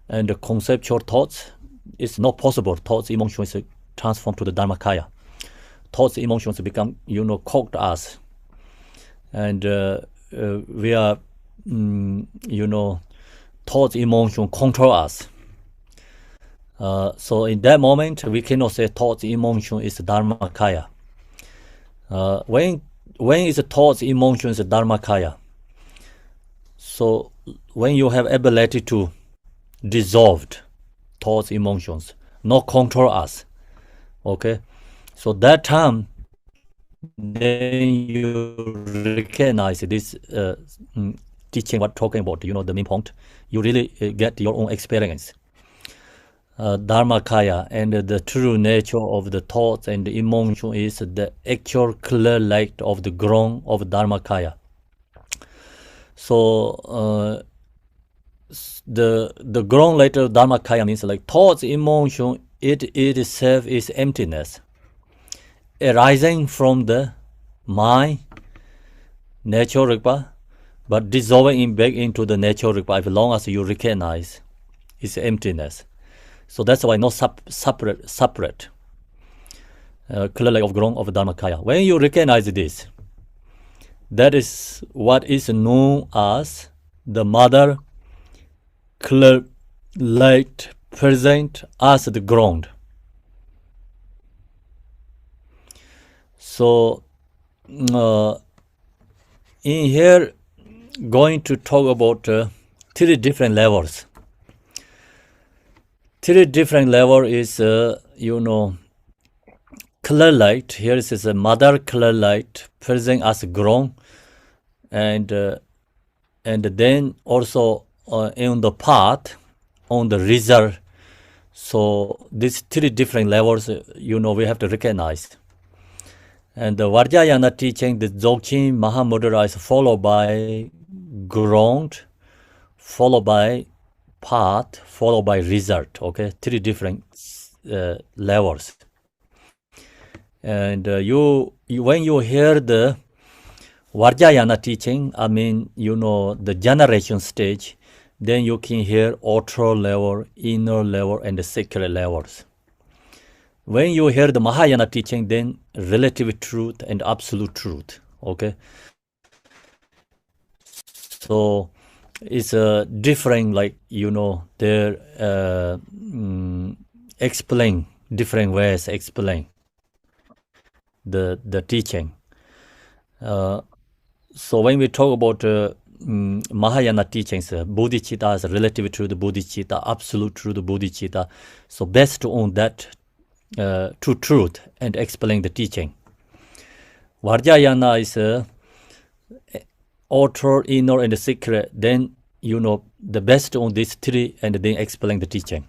and conceptual thoughts, it's not possible. Thoughts, emotions transform to the Dharmakaya. Thoughts, emotions become, caught us. And we are, thoughts, emotion control us. So in that moment, we cannot say thoughts, emotion is Dharmakaya. When is thoughts, emotions Dharmakaya? So when you have ability to dissolve thoughts, emotions, not control us, okay? So that time, then you recognize this teaching, what talking about, the main point. You really get your own experience. Dharmakaya, and the true nature of the thoughts and the emotion is the actual clear light of the ground of Dharmakaya. So the ground light of Dharmakaya means like thoughts, emotion, it itself is emptiness, arising from the mind, nature Rigpa, but dissolving back into the nature Rigpa as long as you recognize its emptiness. So that's why not separate. clear light of ground of Dharmakaya. When you recognize this, that is what is known as the mother clear light present as the ground. So in here going to talk about 3 different levels. 3 different level is clear light. Here is a mother clear light present as ground, and then also in the path on the result. So these 3 different levels we have to recognize. And the Vajrayana teaching, the Dzogchen Mahamudra is followed by ground, followed by path, followed by result. Okay, 3 different levels. And when you hear the Vajrayana teaching, I mean, the generation stage, then you can hear outer level, inner level, and the secret levels. When you hear the Mahayana teaching, then relative truth and absolute truth. Okay, so it's different, like they're explain different ways, explain the teaching. So when we talk about Mahayana teachings, bodhicitta is relative truth, bodhicitta, absolute truth, bodhicitta. So best to own that to truth and explain the teaching. Vajrayana is outer, inner, and the secret. Then the best on these 3 and then explain the teaching.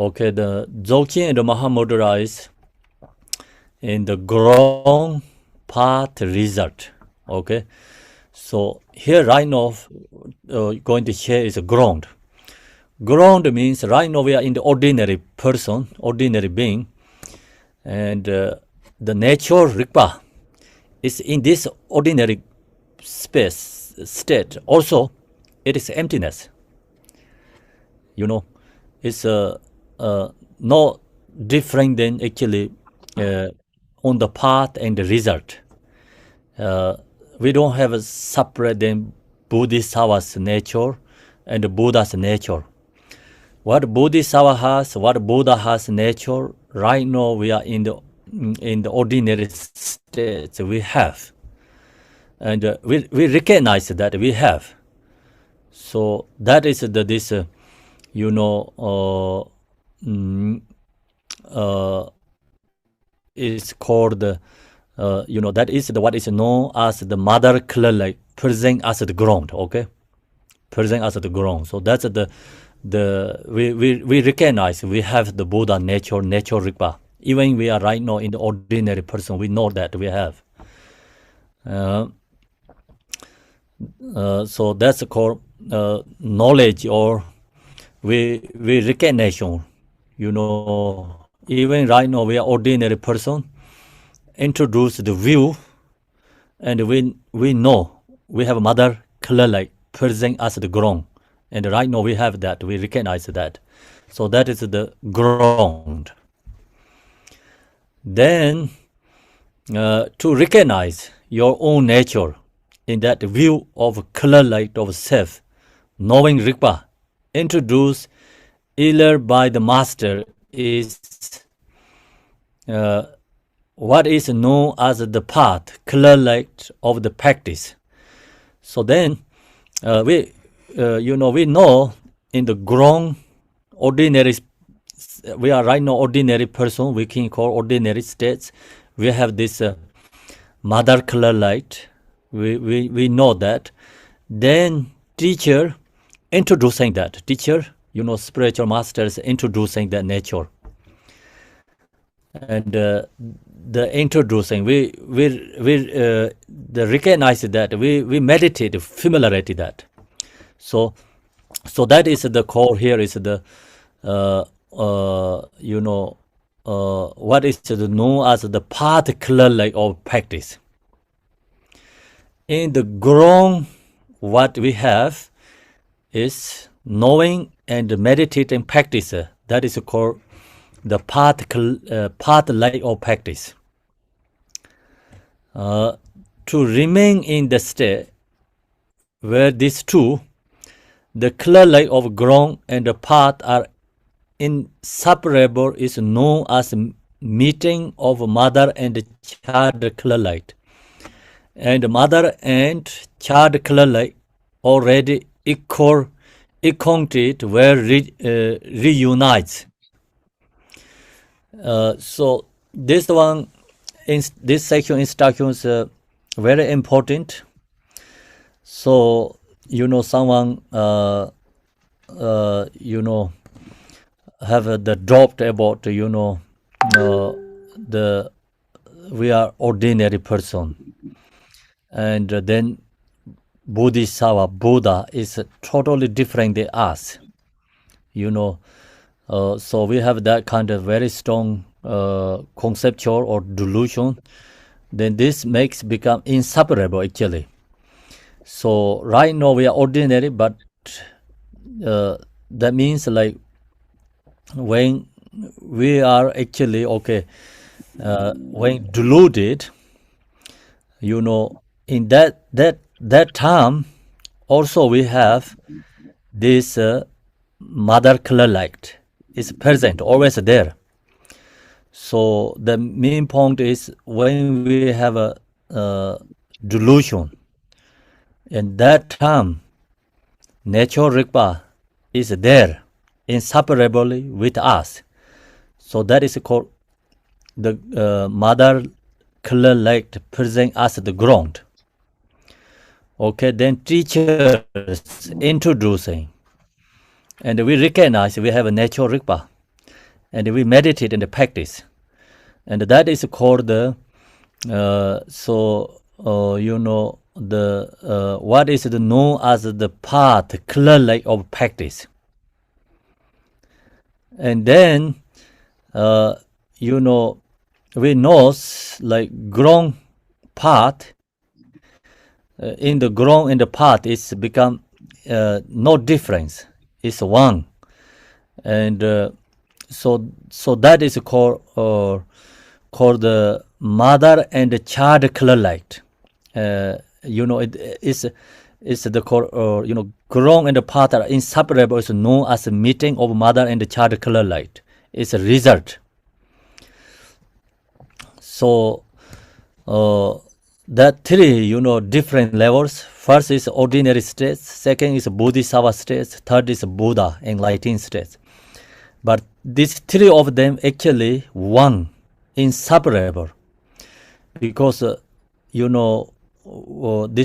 Okay, the Dzogchen and the Mahamudra is in the ground, path, result. Okay, so here right now going to share is a ground. Ground means right now we are in the ordinary person, ordinary being, and the nature Rigpa is in this ordinary space state. Also, it is emptiness. It's no different than actually on the path and the result. We don't have a separate than Bodhisattva's nature and Buddha's nature. What Bodhisattva has, what Buddha has nature, right now we are in the ordinary state we have. And we recognize that we have. So that is this is called that is what is known as the mother clear light present as the ground. Okay, present as the ground. So that's we recognize we have the Buddha nature Rigpa. Even we are right now in the ordinary person, we know that we have. So that's called knowledge, or we recognition. Even right now we are ordinary person, introduce the view, and we know we have mother clear light present as the ground, and right now we have that, we recognize that. So that is the ground. Then to recognize your own nature in that view of clear light of self, knowing Rigpa, introduced either by the master, is what is known as the path, clear light of the practice. So then we know in the ground ordinary, we are right now ordinary person, we can call ordinary states. We have this mother clear light. We know that. Then teacher introducing that. Teacher, spiritual masters introducing that nature. And the introducing, we recognize that, we meditate, familiarity that. So that is the core here, is the what is known as the particular light of practice. In the ground, what we have is knowing and meditating practice. That is called the path light of practice. To remain in the state where these two, the clear light of ground and the path are inseparable, is known as meeting of mother and child clear light. And mother and child clear light already accounted were reunites. So this one, this section instructions very important. So someone have the doubt about the we are ordinary person, and then Bodhisattva Buddha is totally different than us. So we have that kind of very strong conceptual or delusion. Then this makes become inseparable actually. So right now we are ordinary, but that means like when we are actually when deluded, in that time also we have this mother clear light is present, always there. So the main point is when we have a delusion, in that time natural Rigpa is there inseparably with us. So that is called the mother clear light present as the ground. Okay, then teachers introducing, and we recognize we have a natural Rigpa, and we meditate in the practice, and that is called the what is known as the path clear light of practice. And then we know like ground path, in the ground and the path is become no difference, it's one. And so that is called the mother and the child clear light. It is the called ground and the path are inseparable, is known as a meeting of mother and the child clear light. It's a result. So that three different levels. First is ordinary states, second is Bodhisattva states, third is Buddha enlightened states. But these three of them actually one, inseparable, because this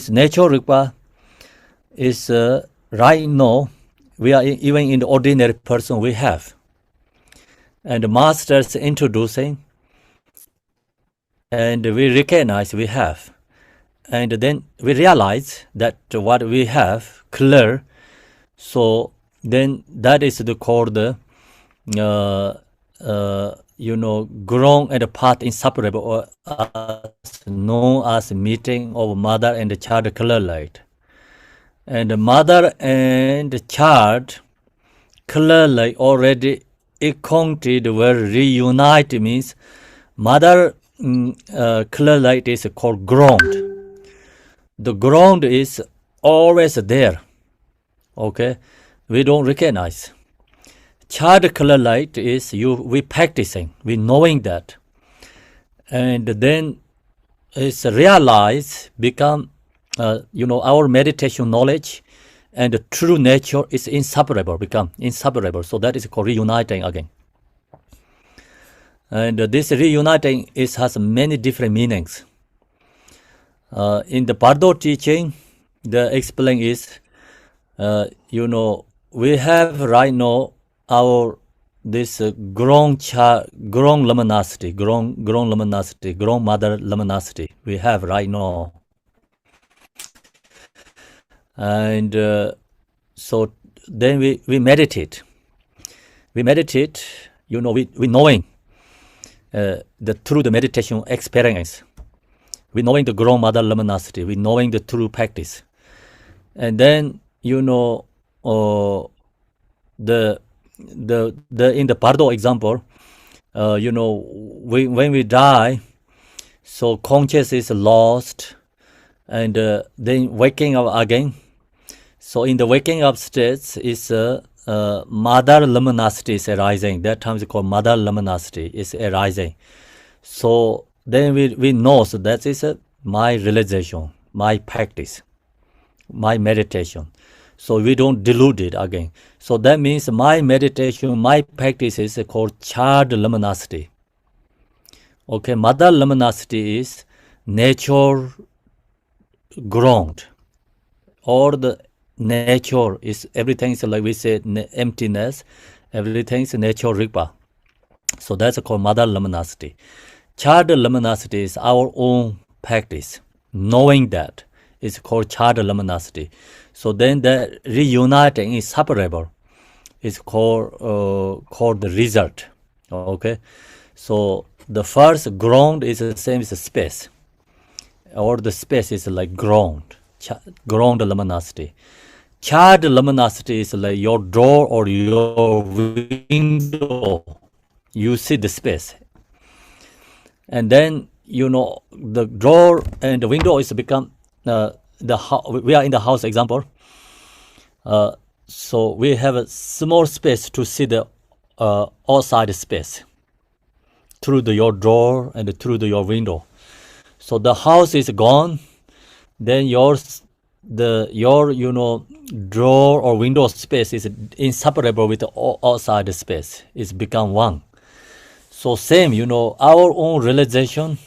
natural Rigpa is right now we are even in the ordinary person we have, and the masters introducing, and we recognize we have, and then we realize that what we have clear. So then that is called the ground and the path inseparable, or known as meeting of mother and the child clear light. And the mother and the child clear light already accounted were reunited, means mother clear light is called ground. The ground is always there. Okay, we don't recognize. Child clear light is we practicing, we knowing that, and then it's realized, become our meditation knowledge and the true nature is inseparable, become inseparable. So that is called reuniting again. And this reuniting has many different meanings. In the Bardo teaching, the explain is, we have right now our this grown luminosity, grown luminosity, grown mother luminosity we have right now. And so then we meditate. We meditate, we knowing through the meditation experience. We knowing the grown mother luminosity. We knowing the true practice. And then, the in the Bardo example, when we die, so conscious is lost, and then waking up again. So in the waking up states is mother luminosity is arising. That time is called mother luminosity is arising. So then we know, so that is my realization, my practice, my meditation. So we don't dilute it again. So that means my meditation, my practice is called child luminosity. Okay, mother luminosity is nature ground, or the nature is everything is like we say emptiness, everything is nature rigpa. So that's called mother luminosity. Child luminosity is our own practice. Knowing that is called child luminosity. So then the reuniting is separable. It's called the result. Okay, so the first ground is the same as space, or the space is like ground luminosity. Child luminosity is like your door or your window. You see the space, and then the door and the window is become we are in the house example. So we have a small space to see the outside space through your door and through your window. So the house is gone, then your door or window space is inseparable with the outside space. It's become one. So same, our own realization,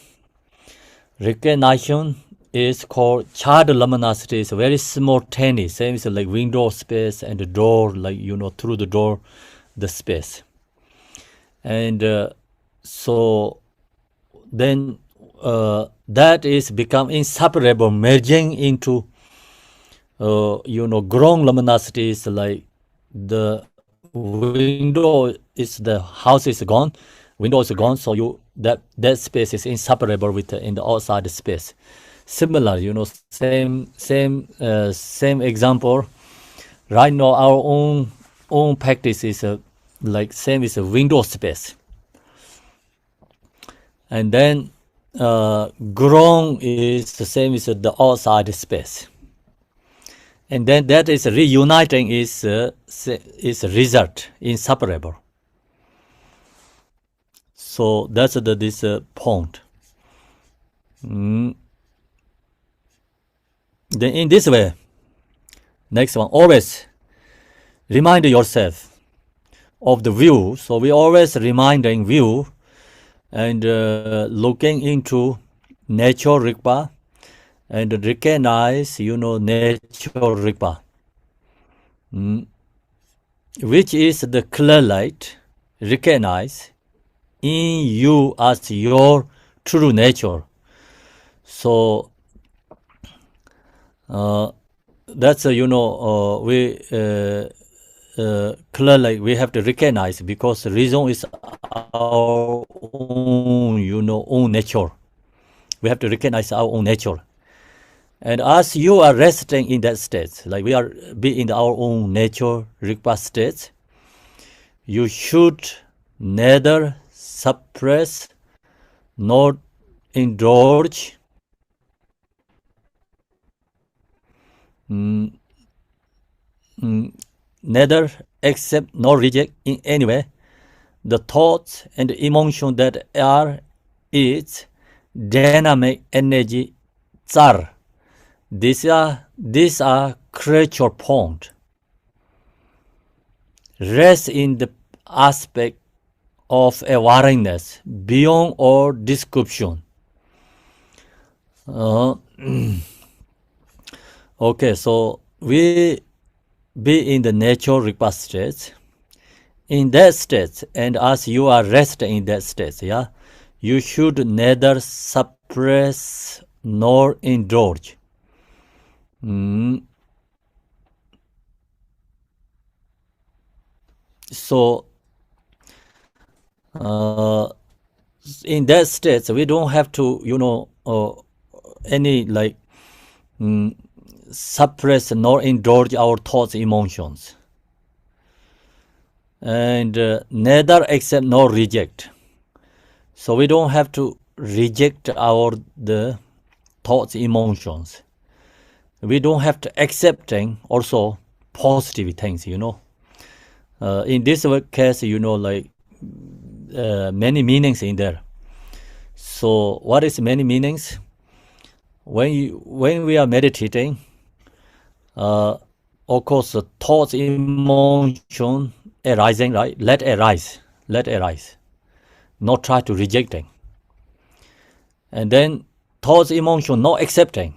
recognition is called child luminosity. It's very simultaneous. Same as like window space and the door, like through the door, the space. And so then that is become inseparable, merging into ground luminosity is like the window is the house is gone, window is gone, so that space is inseparable with in the outside space. Similar, same example. Right now, our own practice is like same as a window space, and then ground is the same as the outside space, and then that is reuniting is result inseparable. So that's this point. Then in this way, next one, always remind yourself of the view. So we always reminding view and looking into nature rigpa and recognize, nature rigpa, which is the clear light, recognize in you as your true nature. So that's we clearly we have to recognize, because reason is our own own nature. We have to recognize our own nature, and as you are resting in that state, like we are be in our own nature rigpa state, you should neither suppress nor indulge neither accept nor reject in any way the thoughts and emotions that are its dynamic energy tsar. These are creature point. Rest in the aspect of awareness beyond all description. Okay, so we be in the natural rigpa state. In that state, and as you are resting in that state, you should neither suppress nor indulge. So in that state, we don't have to any like suppress nor indulge our thoughts, emotions, and neither accept nor reject. So we don't have to reject the thoughts, emotions. We don't have to accepting also positive things, you know. In this case, you know, like many meanings in there. So what is many meanings? When we are meditating, of course, the thoughts, emotion arising, right? Let arise. Not try to rejecting. And then thoughts, emotion, not accepting.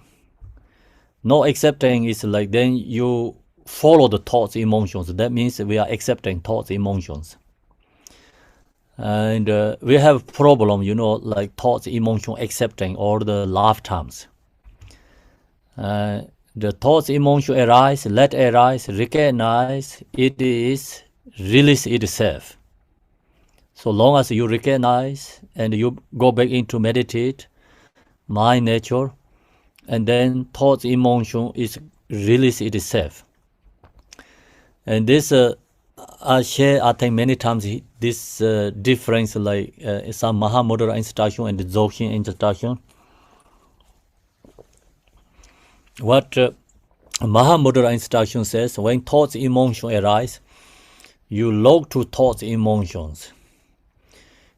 No accepting is like then you follow the thoughts, emotions. That means we are accepting thoughts, emotions. And we have problem, you know, like thoughts, emotion, accepting all the lifetimes. The thoughts, emotion arise, let arise, recognize it is release itself. So long as you recognize and you go back into meditate, mind nature, and then thoughts, emotion is release itself. And this I share, I think many times this difference, like some Mahamudra instruction and the Dzogchen instruction. What Mahamudra instruction says, when thoughts, emotion arise, you look to thoughts, emotions.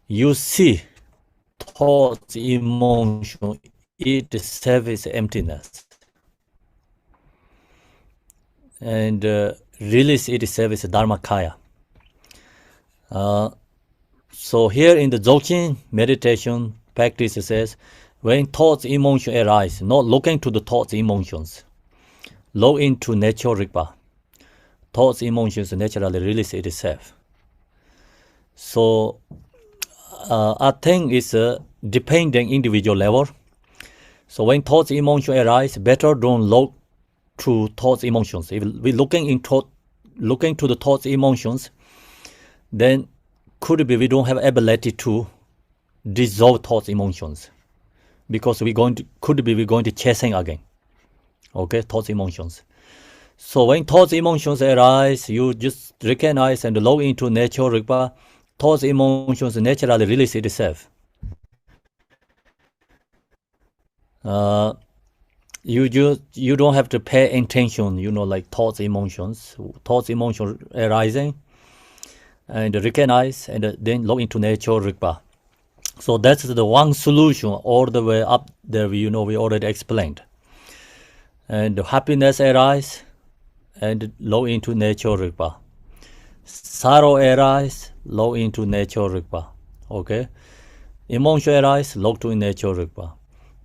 You see thoughts, emotion, itself is emptiness. And release itself is Dharmakaya. So here in the Dzogchen meditation practice it says, when thoughts, emotions arise, not looking to the thoughts, emotions, look into nature Rigpa. Thoughts, emotions naturally release itself. So I think it's depending individual level. So when thoughts, emotions arise, better don't look to thoughts, emotions. If we're looking to the thoughts, emotions, then could be we don't have ability to dissolve thoughts, emotions, because we're going to chasing again. Okay, thoughts, emotions. So when thoughts, emotions arise, you just recognize and log into nature Rigpa. Thoughts, emotions naturally release itself. You don't have to pay attention, you know, like thoughts, emotions arising, and recognize, and then log into nature Rigpa. So that's the one solution all the way up there. We already explained. And happiness arise, and log into nature Rigpa. Sorrow arise, log into nature Rigpa. Okay. Emotion arise, log to nature Rigpa.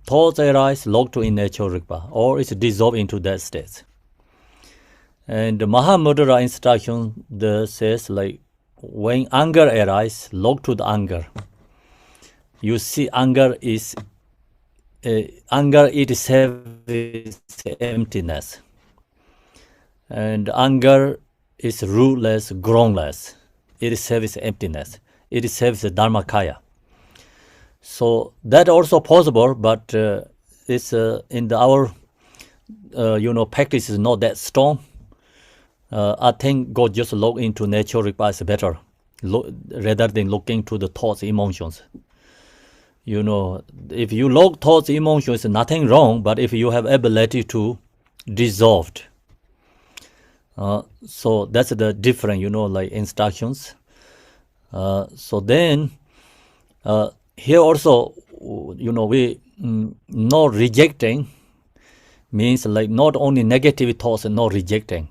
Thoughts arise, log to in nature Rigpa, or it's dissolved into that state. And the Mahamudra instruction says, like, when anger arises, log to the anger. You see anger itself is emptiness. And anger is rootless, groundless. It itself is emptiness. It itself is Dharmakaya. So that also possible, but it's in our practice is not that strong. I think go just log into nature Rigpa is better, rather than looking to the thoughts, emotions. You know, if you log thoughts, emotions, nothing wrong, but if you have ability to dissolve, so that's the different, like instructions. So then here also, we not rejecting means like not only negative thoughts and not rejecting.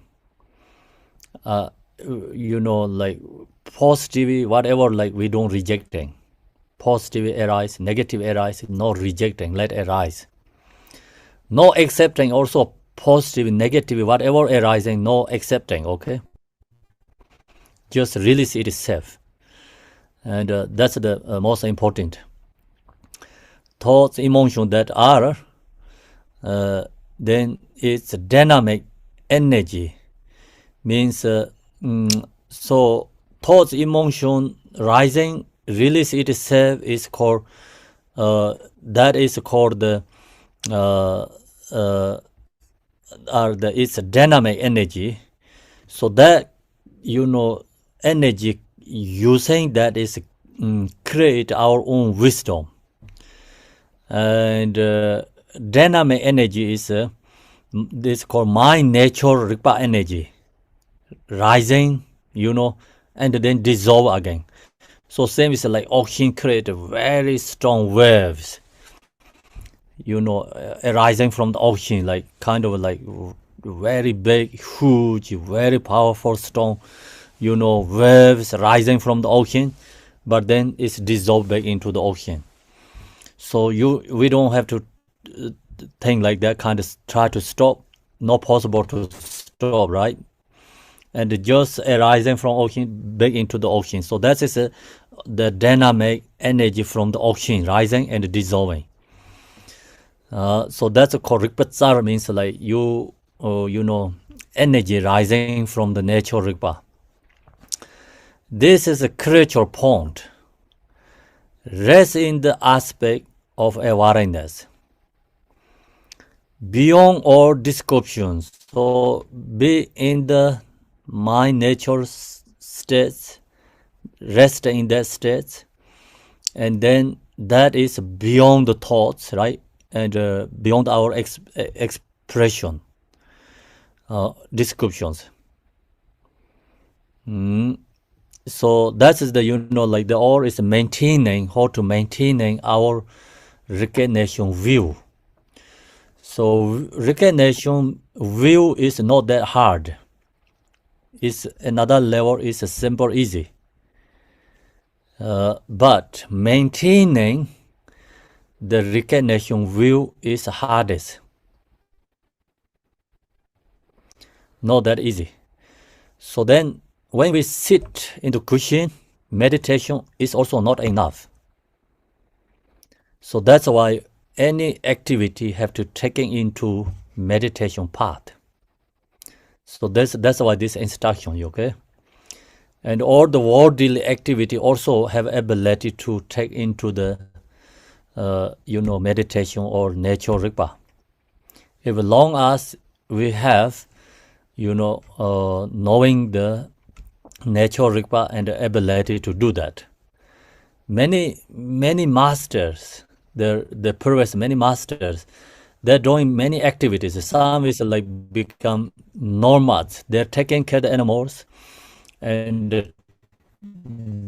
Like positive, whatever, like we don't rejecting. Positive arise, negative arise, not rejecting, let arise. No accepting also positive, negative, whatever arising, no accepting, okay? Just release itself. And that's the most important. Thoughts, emotions that are, then it's dynamic energy. Means, so thoughts, emotion rising, release itself is called, it's a dynamic energy. So that, energy using that is create our own wisdom. And dynamic energy is this called mind nature Rigpa energy, rising, and then dissolve again. So same is like ocean create very strong waves, arising from the ocean, like kind of like very big, huge, very powerful, strong, waves rising from the ocean, but then it's dissolved back into the ocean. So we don't have to think like that, kind of try to stop. Not possible to stop, right? And just arising from ocean back into the ocean. So that is the dynamic energy from the ocean rising and dissolving. So that's a correct Rigpa means like energy rising from the nature Rigpa. This is a creature point. Rest in the aspect of awareness. Beyond all descriptions, so be in the mind nature states, rest in that state, and then that is beyond the thoughts, right? And beyond our expression, descriptions. So that is the, like the all is maintaining, how to maintaining our recognition view. So recognition view is not that hard. It's another level, is simple, easy. But maintaining the recognition view is hardest. Not that easy. So then when we sit in the cushion, meditation is also not enough. So that's why any activity have to take into meditation path. So that's why this instruction, okay? And all the worldly activity also have ability to take into the meditation or nature Rigpa. If long as we have knowing the nature Rigpa and the ability to do that. Many masters, the previous many masters, they're doing many activities. Some is like become nomads. They're taking care of the animals and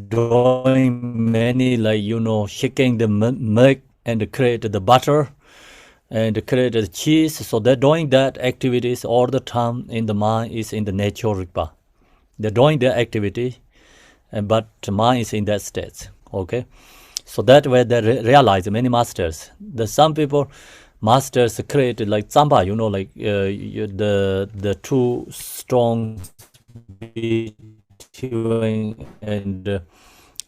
doing many like shaking the milk and create the butter and create the cheese. So they're doing that activities all the time in the mind, is in the nature Rigpa. They're doing their activity, but mind is in that state. Okay, so that way they realize many masters. Some people masters created like Tsamba, like the two strong and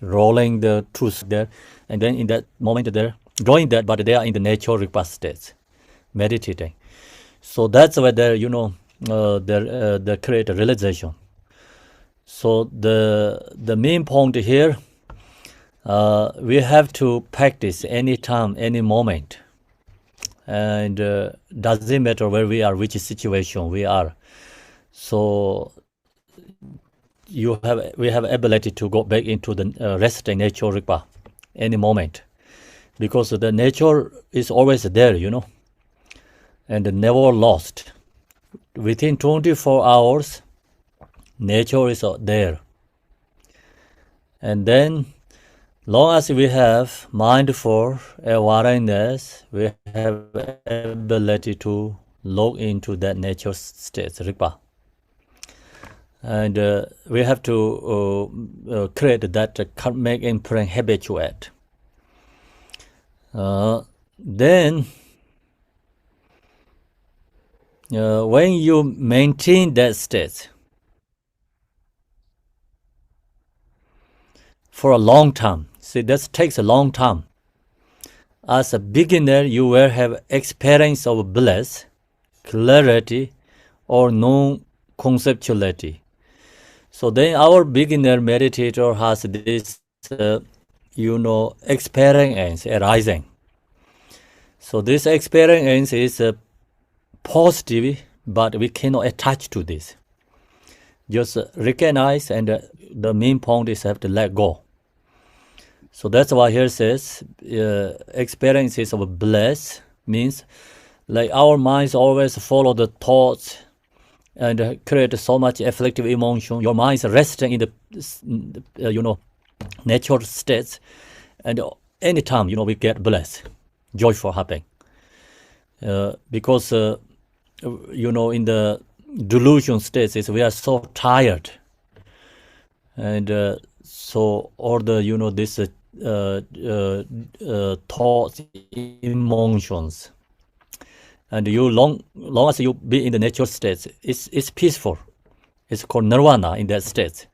rolling the truth there, and then in that moment they're doing that, but they are in the nature Rigpa states, meditating. So that's where they they create a realization. So the main point here, we have to practice any time, any moment, and doesn't matter where we are, which situation we are. So we have ability to go back into the resting nature Rigpa any moment, because the nature is always there, and never lost. Within 24 hours, nature is there. And then, long as we have mindful awareness, we have ability to log into that nature state, Rigpa. And we have to create that karmic imprint habituate. Then, when you maintain that state for a long time, see, that takes a long time. As a beginner, you will have experience of bliss, clarity, or non-conceptuality. So then our beginner meditator has this, experience arising. So this experience is positive, but we cannot attach to this. Just recognize, and the main point is have to let go. So that's why here says experiences of bliss means like our minds always follow the thoughts and create so much afflictive emotion. Your mind is resting in the natural states, and anytime we get blessed, joyful, happy. Because in the delusion states we are so tired, and so all the this thoughts, emotions, and you long as you be in the natural states, it's peaceful. It's called nirvana in that state.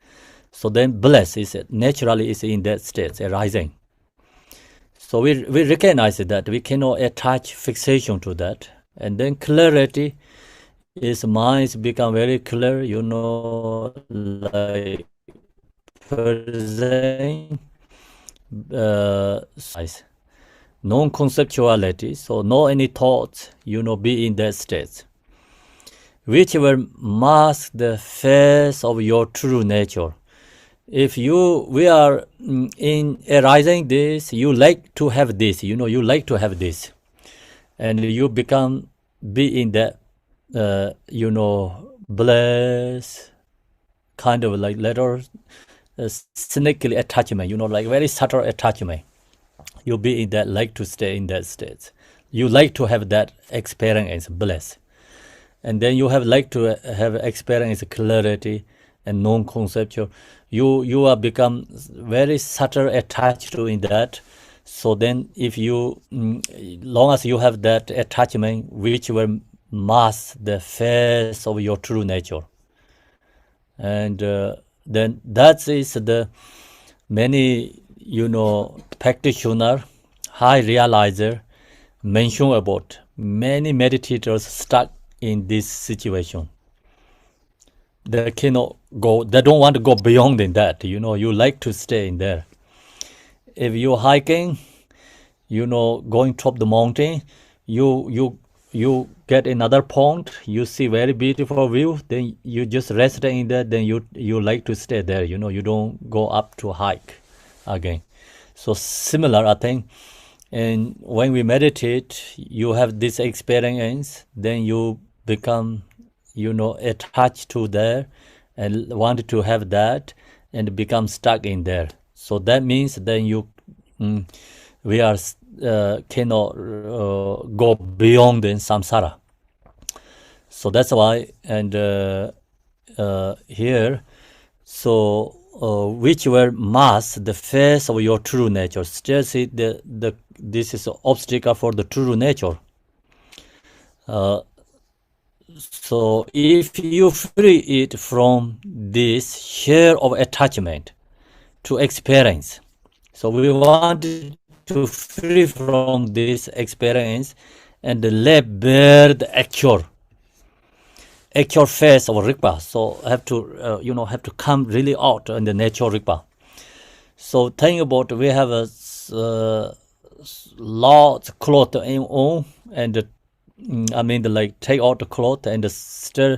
So then bliss is naturally is in that state arising. So we recognize that we cannot attach fixation to that, and then clarity is minds become very clear. Like present size, non-conceptuality. So no any thoughts, be in that state, which will mask the face of your true nature. If we are in arising this, you like to have this, you like to have this, and you be in that, bliss, kind of like little cynically attachment, like very subtle attachment. You be in that, like to stay in that state. You like to have that experience, bliss. And then you have like to have experience clarity and non-conceptual. You are become very subtle attached to in that. So then if you, long as you have that attachment, which will mask the face of your true nature. And then that is the many, practitioner, high realizer mention about. Many meditators stuck in this situation. They cannot go, they don't want to go beyond in that, you like to stay in there. If you're hiking, going top the mountain, you get another point, you see very beautiful view, then you just rest in there, then you like to stay there, you don't go up to hike again. So similar, I think. And when we meditate, you have this experience, then you become, attached to there and want to have that and become stuck in there. So that means then we are cannot go beyond in samsara. So that's why, and here, so which will mask the face of your true nature. Still see this is an obstacle for the true nature. So if you free it from this share of attachment to experience, so we want to free from this experience and lay bare the actual face of Rigpa. So have to have to come really out in the natural Rigpa. So think about, we have a lot of cloth on, and like take out the cloth and still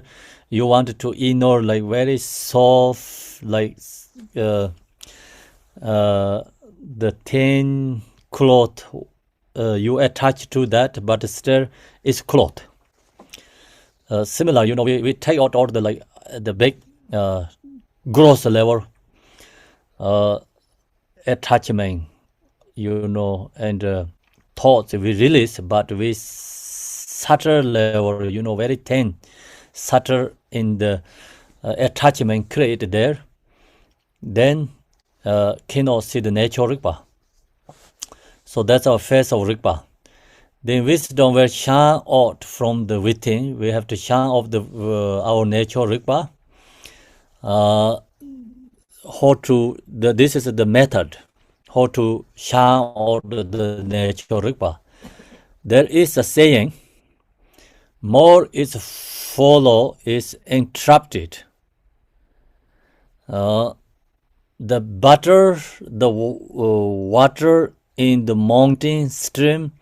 you want to ignore like very soft, like the thin cloth you attach to that, but still it's cloth. Similar, we take out all the like the big gross level attachment, and thoughts we release, but we subtle level, very thin, subtle in the attachment created there, then cannot see the natural Rigpa. So that's our face of Rigpa. Then wisdom will shine out from the within. We have to shine off our natural Rigpa. This is the method, how to shine out the natural Rigpa. There is a saying, more is follow is interrupted. The water in the mountain stream,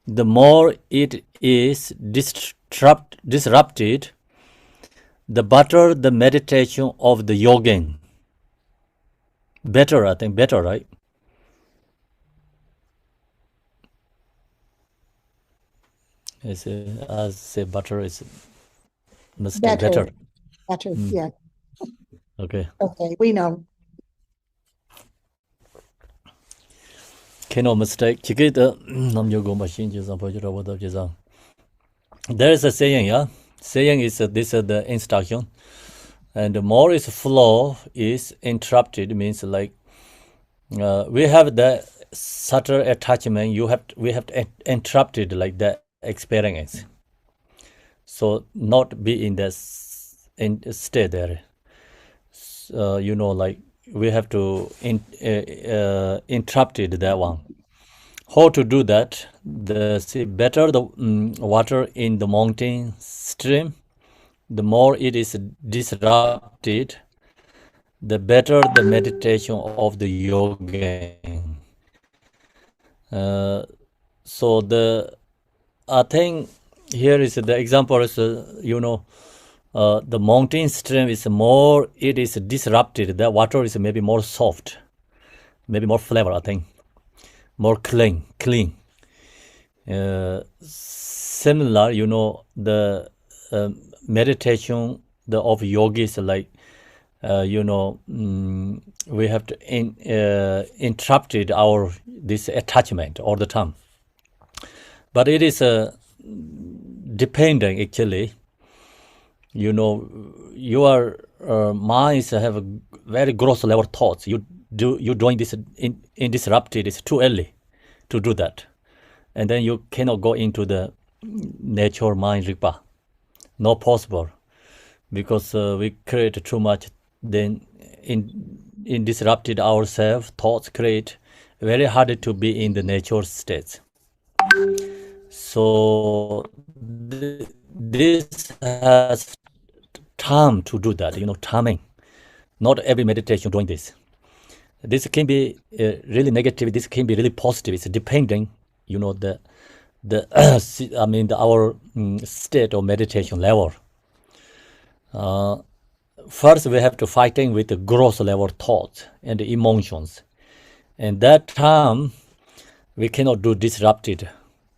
the more it is disrupted, the better the meditation of the yogin. Better, I think, better, right? Is I say butter is mistake. Better. Better, Mm. yeah. Okay. Okay, we know. Cannot mistake. There is a saying, yeah. Saying is this is the instruction, and the more is flow is interrupted means like we have the subtle attachment. We have interrupted like the experience. So not be in this in stay there. Like we have to interrupted that one. How to do that? Better the water in the mountain stream, the more it is disrupted, the better the meditation of the yogin. So I think here is the example is the mountain stream is more, it is disrupted. The water is maybe more soft, maybe more flavor. I think more clean. Similar, the meditation of yogis like we have to interrupted our this attachment all the time, but it is depending actually. Your minds have a very gross level thoughts. You doing this in disrupted. It's too early to do that, and then you cannot go into the nature mind ripa. Not possible, because we create too much. Then in disrupted ourselves, thoughts create very hard to be in the nature states. So this has time to do that. Timing. Not every meditation doing this. This can be really negative. This can be really positive. It's depending, the our state of meditation level. First, we have to fighting with the gross level thoughts and the emotions, and that time we cannot do disrupted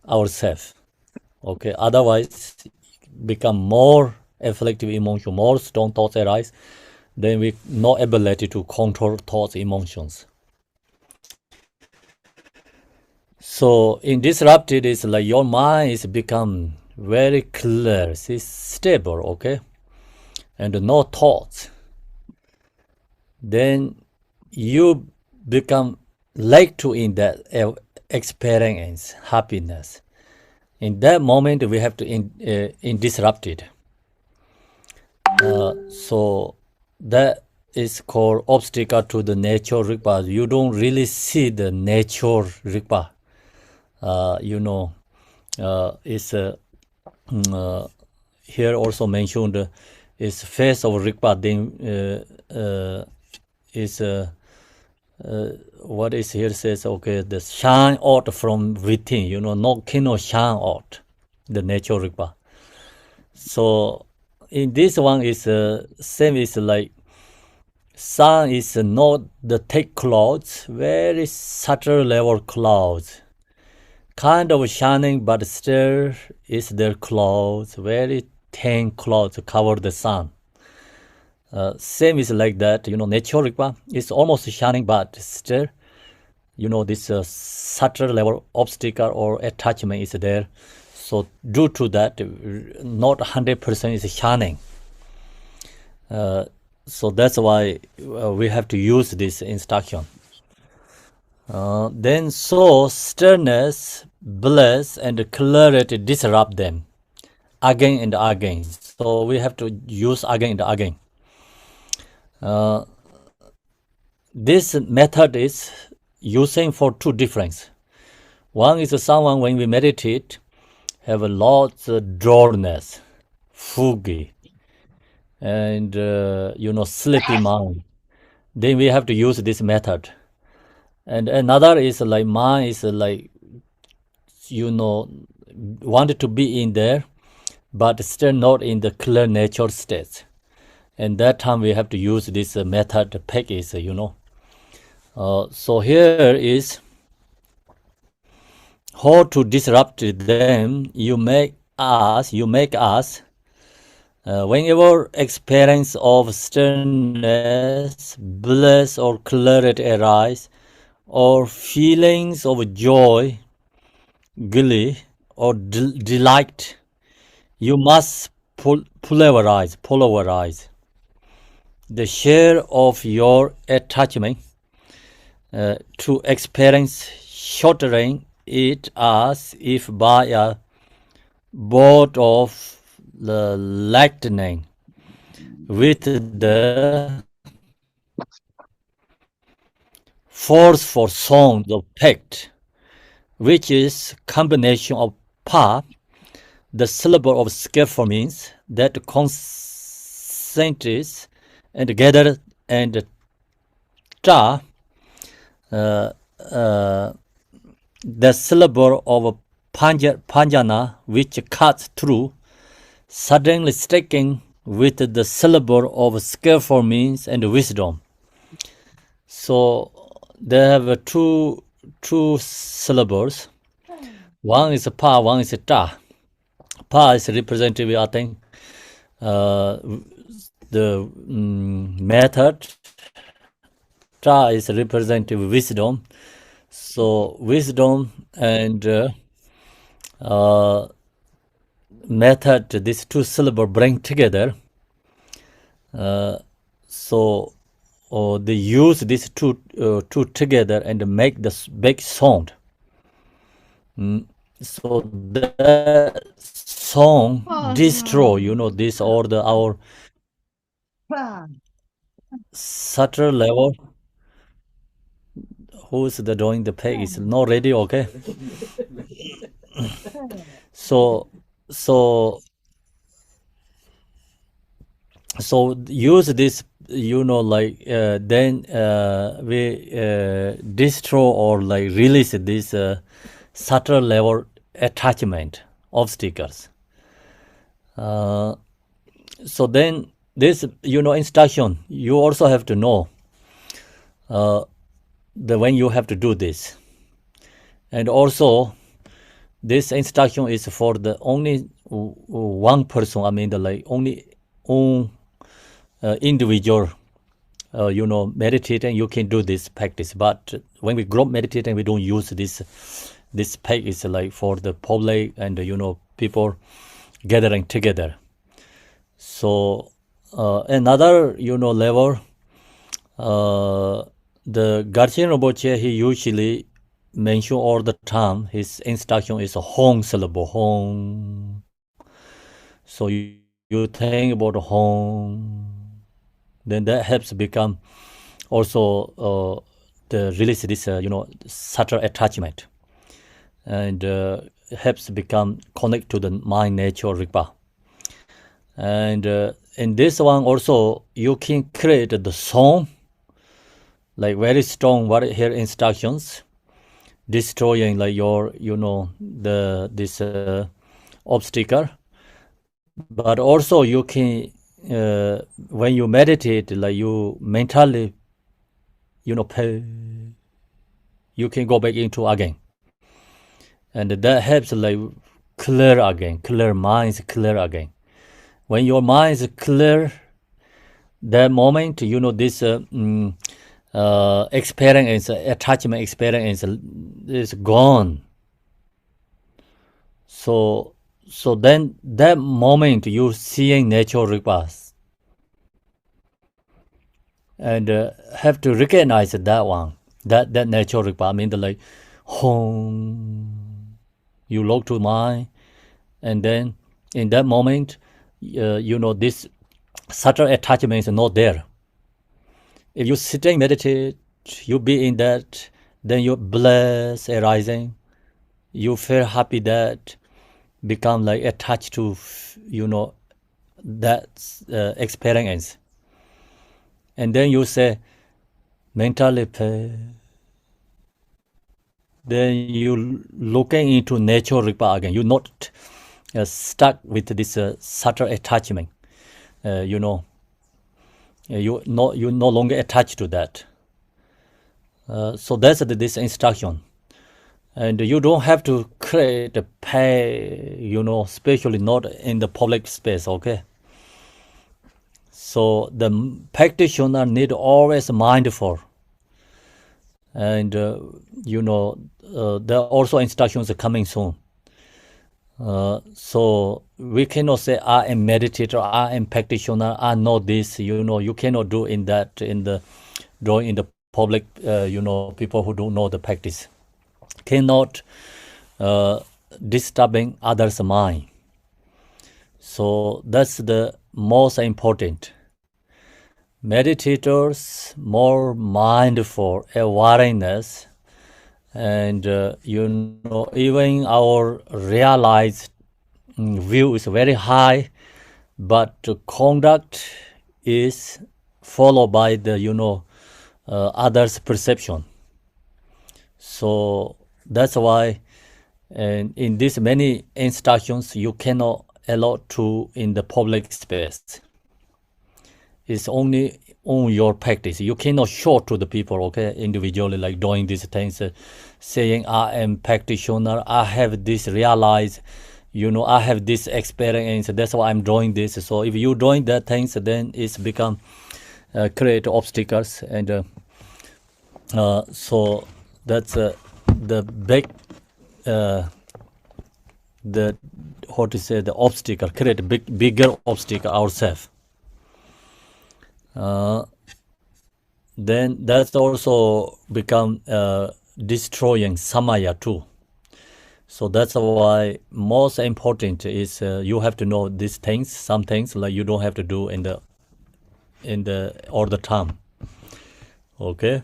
ourselves. Okay, otherwise become more afflictive emotion, more strong thoughts arise. Then we no ability to control thoughts, emotions. So in disrupted, it's like your mind is become very clear, it's stable, okay, and no thoughts. Then you become like to in that experience happiness. In that moment, we have to in disrupted. So that is called obstacle to the nature rigpa. You don't really see the nature rigpa. It's here also mentioned is face of rigpa. Then is what is here says, okay, the shine out from within. No cannot shine out the nature rigpa. So in this one is same is like sun is not the thick clouds, very subtle level clouds, kind of shining, but still is there clouds, very thin clouds cover the sun. Same is like that, nature rigpa is almost shining, but still, this subtle level obstacle or attachment is there. So due to that, not 100% is shining. So that's why we have to use this instruction. Then so stillness, bliss, and clarity disrupt them again and again. So we have to use again and again. This method is using for two difference. One is someone when we meditate have a lot of dullness, foggy, and sleepy mind. Then we have to use this method. And another is like mind is like wanted to be in there, but still not in the clear nature state. And that time we have to use this method package. So here is how to disrupt them, you make us, whenever experience of stillness, bliss or clarity arise, or feelings of joy, glee, or delight, you must polarize the share of your attachment to experience, shortening it as if by a bolt of the lightning with the force for sound of pact, which is combination of pa, the syllable of skillful means that consents and gather, and ta, the syllable of panjana, which cuts through, suddenly sticking with the syllable of skillful means and wisdom. So they have two syllables. One is pa, one is ta. Pa is representative, I think, the method. Ta is representative wisdom. So wisdom and method, these two syllables bring together. So they use these two together and make this big sound. So the song destroy, this or our subtle level. Who's the doing the peg is not ready, okay? So use this, then we destroy or release this subtle level attachment obstacles. So then this instruction, you also have to know when you have to do this. And also this instruction is for the only one person, only individual meditating, you can do this practice. But when we group meditating, we don't use this practice for the public and people gathering together. So another level, the Garchen Rinpoche, he usually mention all the time, his instruction is a hong syllable, hong. So you think about hong, then that helps become also the release this subtle attachment, and helps become connect to the mind nature rigpa. And in this one also you can create the song very strong. What here instructions destroying your this obstacle. But also you can when you meditate, you mentally you can go back into again, and that helps clear again, clear minds, clear again. When your mind is clear, that moment this experience, attachment experience is gone. So then that moment you seeing nature requires, and have to recognize that one, that nature requires. Home, you look to mind, and then in that moment this subtle attachment is not there. If you sitting meditate, you be in that, then you bless arising, you feel happy, that become attached to that experience, and then you say mentally pay. Then you looking into nature rigpa again. You're not stuck with this subtle attachment. You no longer attached to that. So that's this instruction. And you don't have to create a pay, especially not in the public space, okay? So the practitioner need always mindful. And, there are also instructions coming soon. So we cannot say I am meditator, I am practitioner, I know this, you cannot do in the public, people who don't know the practice. Cannot disturbing others' mind. So that's the most important. Meditators more mindful awareness, and even our realized view is very high, but conduct is followed by the others' perception. So that's why, and in these many instructions, you cannot allow to in the public space. It's only on your practice. You cannot show to the people, okay, individually, like doing these things, saying I am practitioner, I have this realized, I have this experience, that's why I'm doing this. So if you doing that things, then it's become create obstacles, and so that's the big the obstacle, create a bigger obstacle ourselves. Then that's also become destroying samaya too. So that's why most important is you have to know these things. Some things like you don't have to do in the all the time. Okay.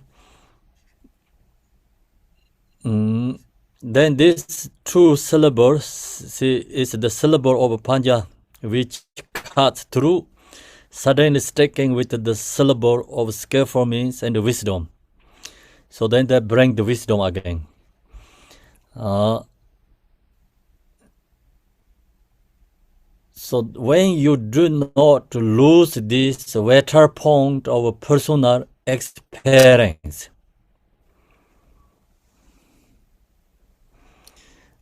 Then this two syllables, see, is the syllable of Panja which cuts through, suddenly sticking with the syllable of skillful means and wisdom. So then they bring the wisdom again. So when you do not lose this wetter point of personal experience,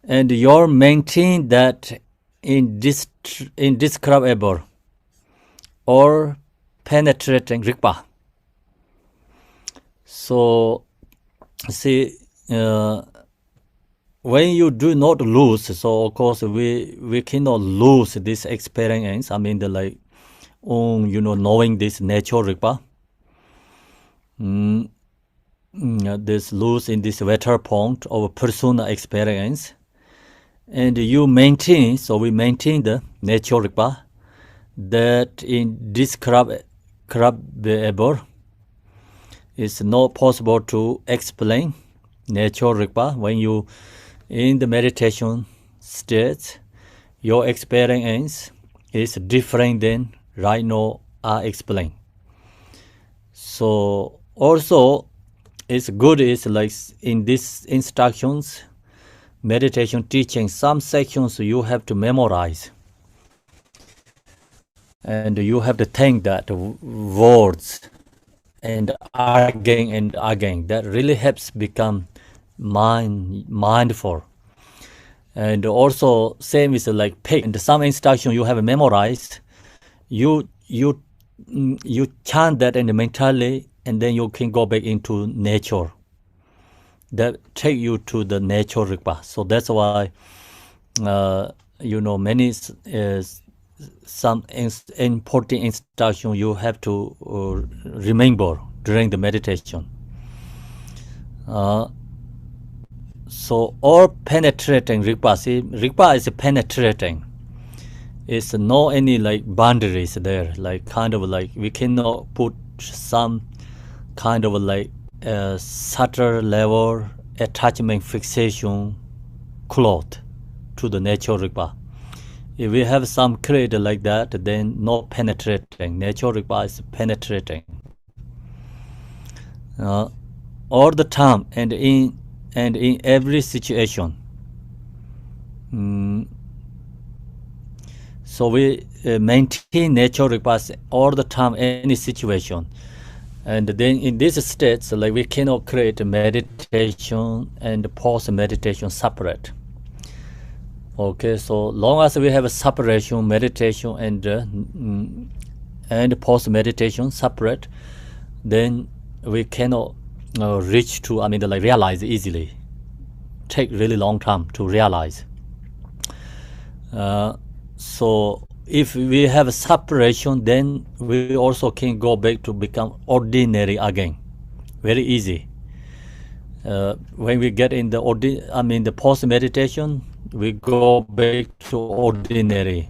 and you maintain that indescribable or penetrating Rigpa. So, see, when you do not lose, so of course we cannot lose this experience. I mean, knowing this nature Rigpa. This lose in this wetter point of personal experience. And you maintain, so we maintain the nature Rigpa, that indescribable is not possible to explain nature Rigpa. When you in the meditation state, your experience is different than right now I explain. So also it's good is like in these instructions, meditation teaching, some sections you have to memorize. And you have to think that words and again, that really helps become mindful. And also same is like pick, and some instruction you have memorized, you chant that and mentally, and then you can go back into nature. That take you to the nature Rigpa. So that's why many some important instruction you have to remember during the meditation. So all penetrating Rigpa, see, Rigpa is penetrating. It's no any like boundaries there, like kind of like we cannot put some kind of like subtle level attachment fixation cloth to the nature Rigpa. If we have some creed like that, then not penetrating. Nature Rigpa is penetrating. All the time and in every situation. So we maintain nature Rigpa all the time, any situation. And then in these states, like we cannot create meditation and post-meditation separate. Okay, so long as we have a separation, meditation and post-meditation separate, then we cannot reach to, realize easily. Take really long time to realize. So if we have a separation, then we also can go back to become ordinary again. Very easy. When we get in the post meditation, we go back to ordinary.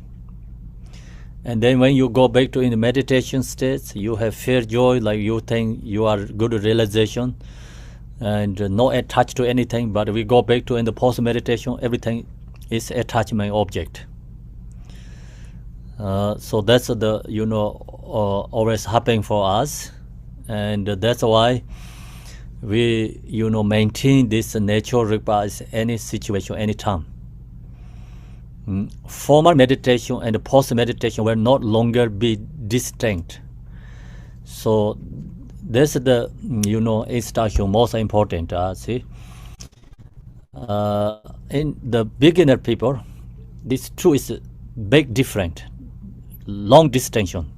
And then when you go back to in the meditation states, you have fear, joy, like you think you are good realization, and not attached to anything. But we go back to in the post meditation, everything is attachment object. So that's the always happening for us, and that's why we maintain this natural repose any situation, any time. Formal meditation and post meditation will not longer be distinct. So this is the instruction most important. See, in the beginner people, this two is big different, long distinction.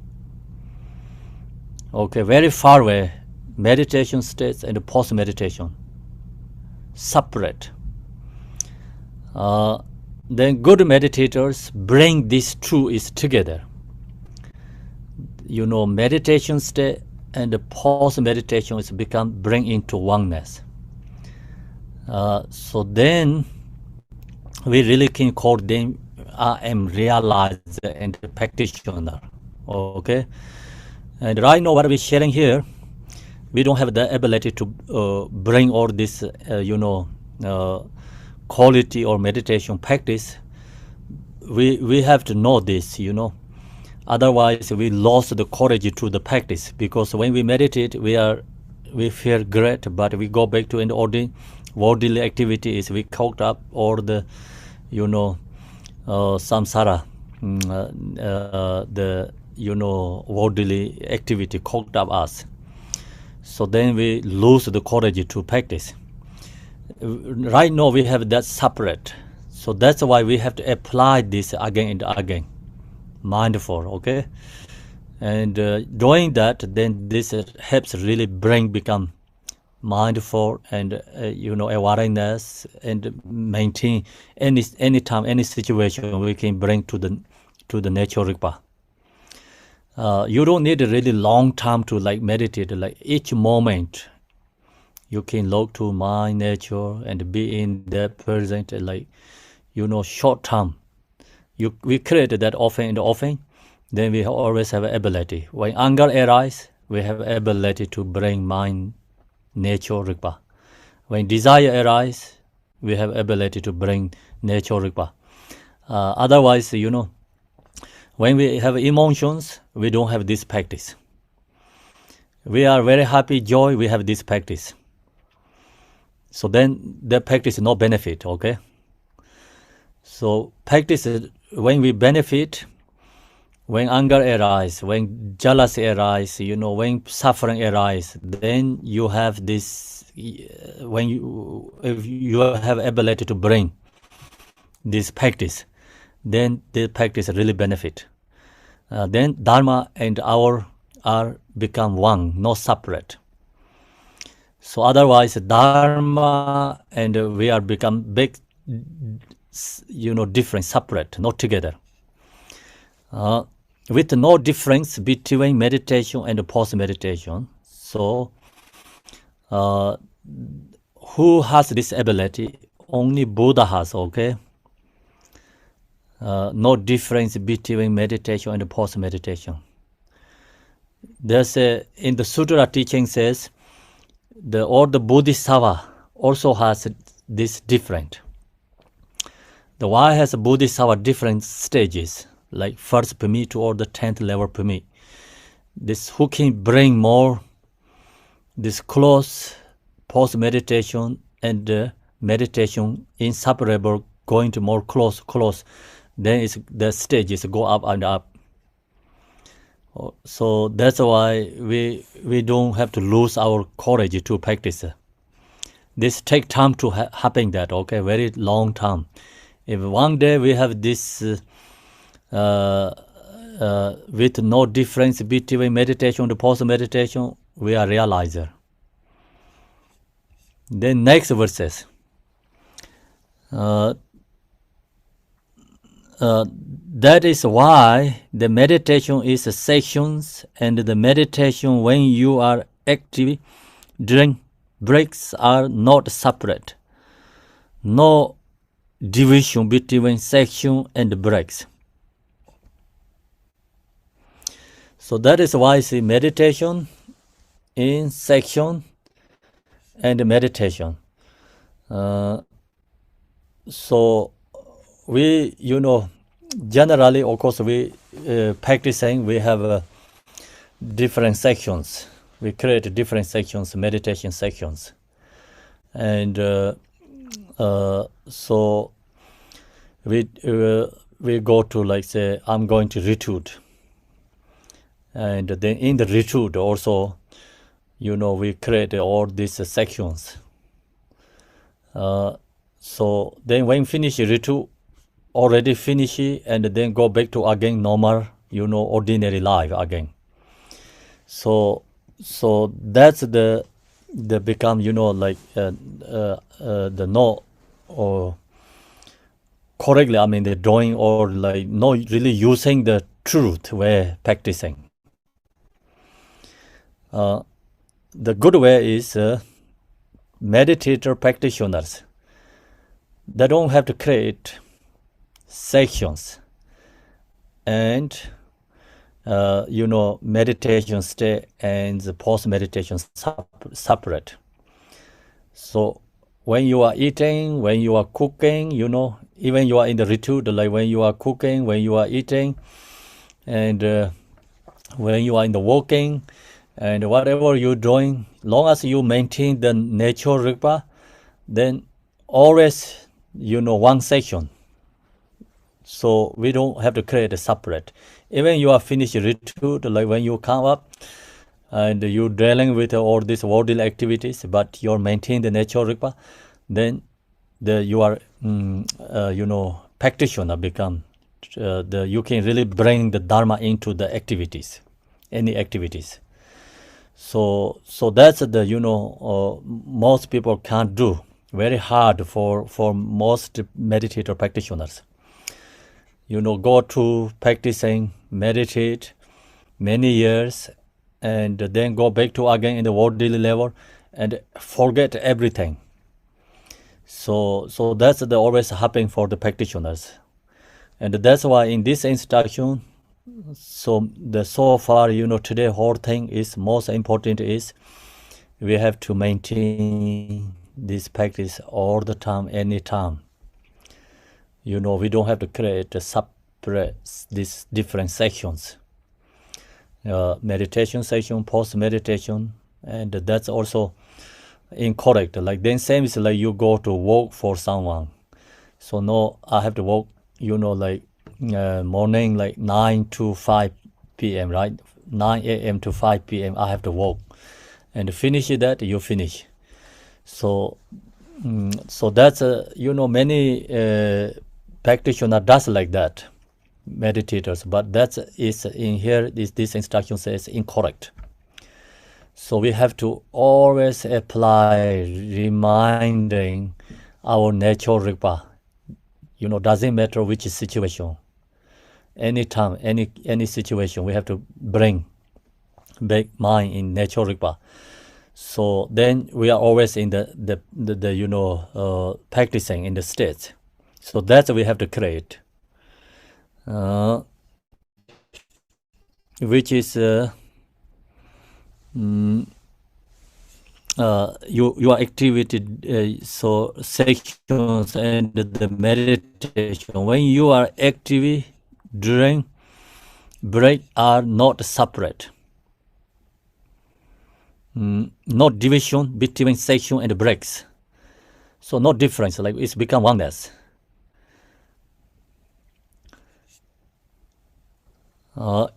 Okay, very far away. Meditation states and post meditation separate. Then good meditators bring these two is together. Meditation state and the post meditation is bring into oneness. So then we really can call them I am realized and practitioner. Okay, and right now what we're sharing here, we don't have the ability to bring all this quality or meditation practice. We have to know this, otherwise we lost the courage to the practice, because when we meditate we feel great, but we go back to an worldly activity is we caught up all the samsara, the worldly activity caught up us. So then we lose the courage to practice. Right now we have that separate. So that's why we have to apply this again and again. Mindful, okay? And doing that, then this helps really become mindful and awareness, and maintain any time, any situation we can bring to the natural Rigpa. You don't need a really long time to meditate. Like each moment, you can look to mind, nature, and be in the present. Short time. We create that often and often. Then we always have an ability. When anger arises, we have ability to bring mind, nature, Rigpa. When desire arises, we have ability to bring nature, Rigpa. Otherwise, when we have emotions, we don't have this practice. We are very happy, joy, we have this practice. So then the practice is no benefit, okay? So practice is when we benefit, when anger arises, when jealousy arises, when suffering arises, then you have this, if you have ability to bring this practice, then the practice really benefit. Then Dharma and our are become one, not separate. So otherwise, Dharma and we are become big, different, separate, not together. With no difference between meditation and post-meditation. So who has this ability? Only Buddha has, okay? No difference between meditation and post-meditation. There's in the Sutra teaching says, all the Bodhisattva also has this different. Why has a Bodhisattva different stages? Like first permit to or the 10th level permit. This who can bring more, this close post-meditation and meditation inseparable, going to more close, then the stages go up and up. So that's why we don't have to lose our courage to practice. This take time to happen that, okay, very long time. If one day we have this with no difference between meditation and post-meditation, we are realizer. Then next verses. That is why the meditation is sections, and the meditation when you are active during breaks are not separate. No division between section and breaks. So that is why I see meditation in section and meditation. So we, generally, of course, we practicing, we have different sections. We create different sections, meditation sections. And so we go to, like, say, I'm going to retreat. And then in the retreat also, we create all these sections. So then when finish retreat, already finish and then go back to again normal, ordinary life again. So that's the become, like the no or correctly, I mean the drawing or like not really using the truth way practicing. The good way is meditator practitioners. They don't have to create sections and meditation state and the post-meditation separate. So when you are eating, when you are cooking, even you are in the retreat, like when you are cooking, when you are eating, and when you are in the walking, and whatever you're doing, long as you maintain the natural rigpa, then always, one section. So we don't have to create a separate. Even you are finished retreat, like when you come up and you're dealing with all these worldly activities, but you're maintaining the natural rigpa, then you are, practitioner become. You can really bring the dharma into the activities, any activities. So that's the most people can't do. Very hard for most meditator practitioners. Go to practicing, meditate many years, and then go back to again in the worldly level and forget everything. So that's the always happening for the practitioners. And that's why in this instruction, so far, today whole thing is most important is we have to maintain this practice all the time, anytime. We don't have to create separate these different sections. Meditation section, post-meditation, and that's also incorrect. Like then same is like you go to work for someone. So no, I have to work, like morning like 9 to 5 p.m., right? 9 a.m. to 5 p.m. I have to work. And finish that, you finish. So that's, many practitioners does like that, meditators, but that is in here, this instruction says incorrect. So we have to always apply reminding our natural rigpa. Doesn't matter which situation. Anytime, any situation, we have to bring back mind in natural rigpa. So then we are always in the practicing in the state. So that's what we have to create, which is your activity, so sections and the meditation. When you are active during break are not separate. No division between section and breaks. So no difference, like it's become oneness.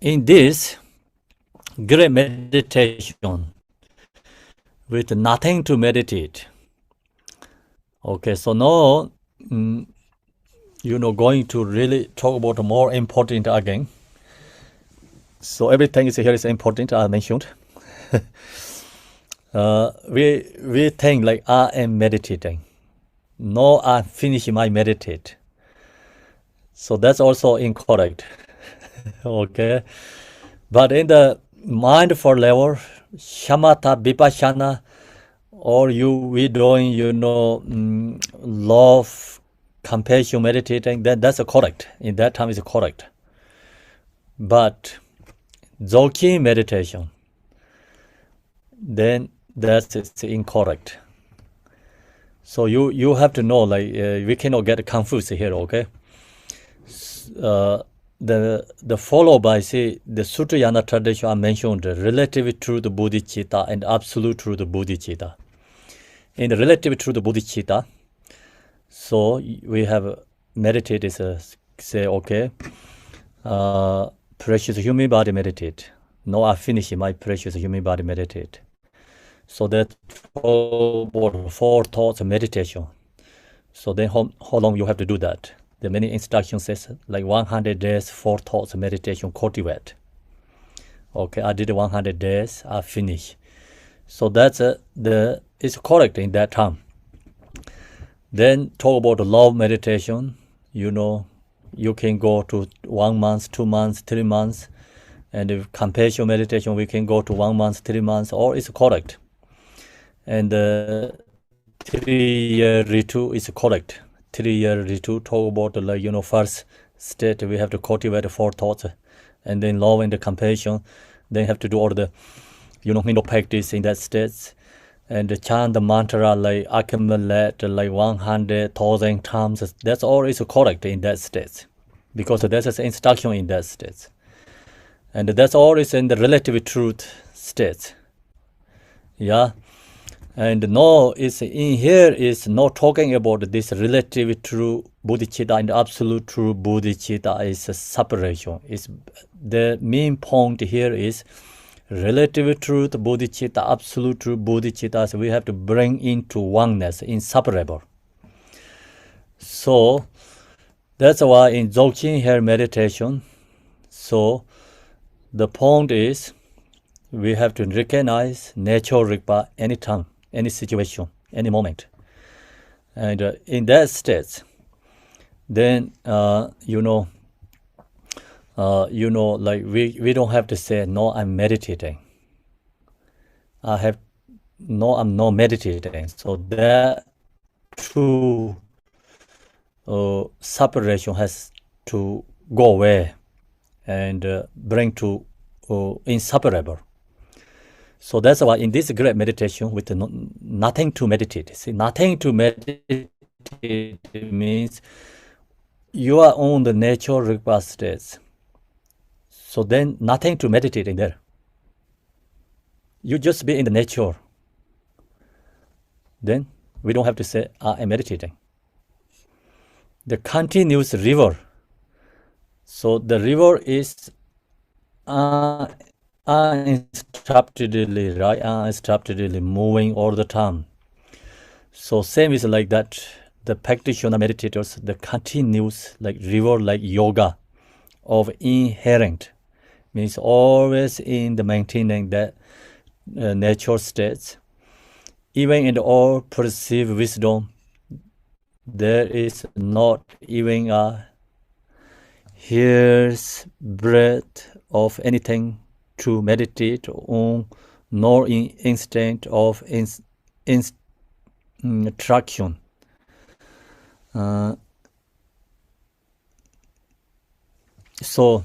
In this, great meditation with nothing to meditate. Okay, so now, going to really talk about more important again. So everything is here is important, I mentioned. We think like I am meditating. No, I finish my meditate. So that's also incorrect. Okay. But in the mindful level, shamatha, vipassana, or we doing, love, compassion, meditating, then that's correct. In that time is correct. But Dzogchen meditation, then that's incorrect. So you have to know, like, we cannot get confused here, okay? The follow by, say, the Sutrayana tradition I mentioned, relative truth bodhicitta and absolute truth bodhicitta. In the relative truth bodhicitta, so we have meditated, say, okay, precious human body meditate. No, I finish my precious human body meditate. So that four thoughts meditation. So then how long you have to do that? The many instructions says like 100 days, 4 thoughts meditation cultivate. Okay, I did 100 days, I finish. So that's it's correct in that time. Then talk about the love meditation. You can go to 1 month, 2 months, 3 months. And if compassion meditation, we can go to 1 month, 3 months, or it's correct. And 3-year retreat is correct. 3-year retreat talk about the first state we have to cultivate 4 thoughts, and then love and the compassion. Then have to do all the practice in that state, and chant the mantra like accumulate like 100,000 times. That's all is correct in that state, because that's an instruction in that state, and that's all is in the relative truth state. Yeah. And no, it's in here is not talking about this relative true bodhicitta and absolute true bodhicitta is a separation. It's the main point here is relative truth bodhicitta, absolute true bodhicitta. So we have to bring into oneness, inseparable. So that's why in Dzogchen here meditation, so the point is we have to recognize natural Rigpa anytime, any situation, any moment. And in that state, then, like we don't have to say, no, I'm meditating. I'm not meditating. So that true separation has to go away and bring to inseparable. So that's why in this great meditation with nothing to meditate. See, nothing to meditate means you are on the natural Rigpa states. So then nothing to meditate in there. You just be in the nature. Then we don't have to say, I'm meditating. The continuous river. So the river is uninterruptedly, right? Uninterruptedly moving all the time. So same is like that. The practitioner meditators, the continuous like river, like yoga of inherent, means always in the maintaining that natural states. Even in all perceived wisdom, there is not even a hair's breadth of anything to meditate on, nor in instant of instruction. So,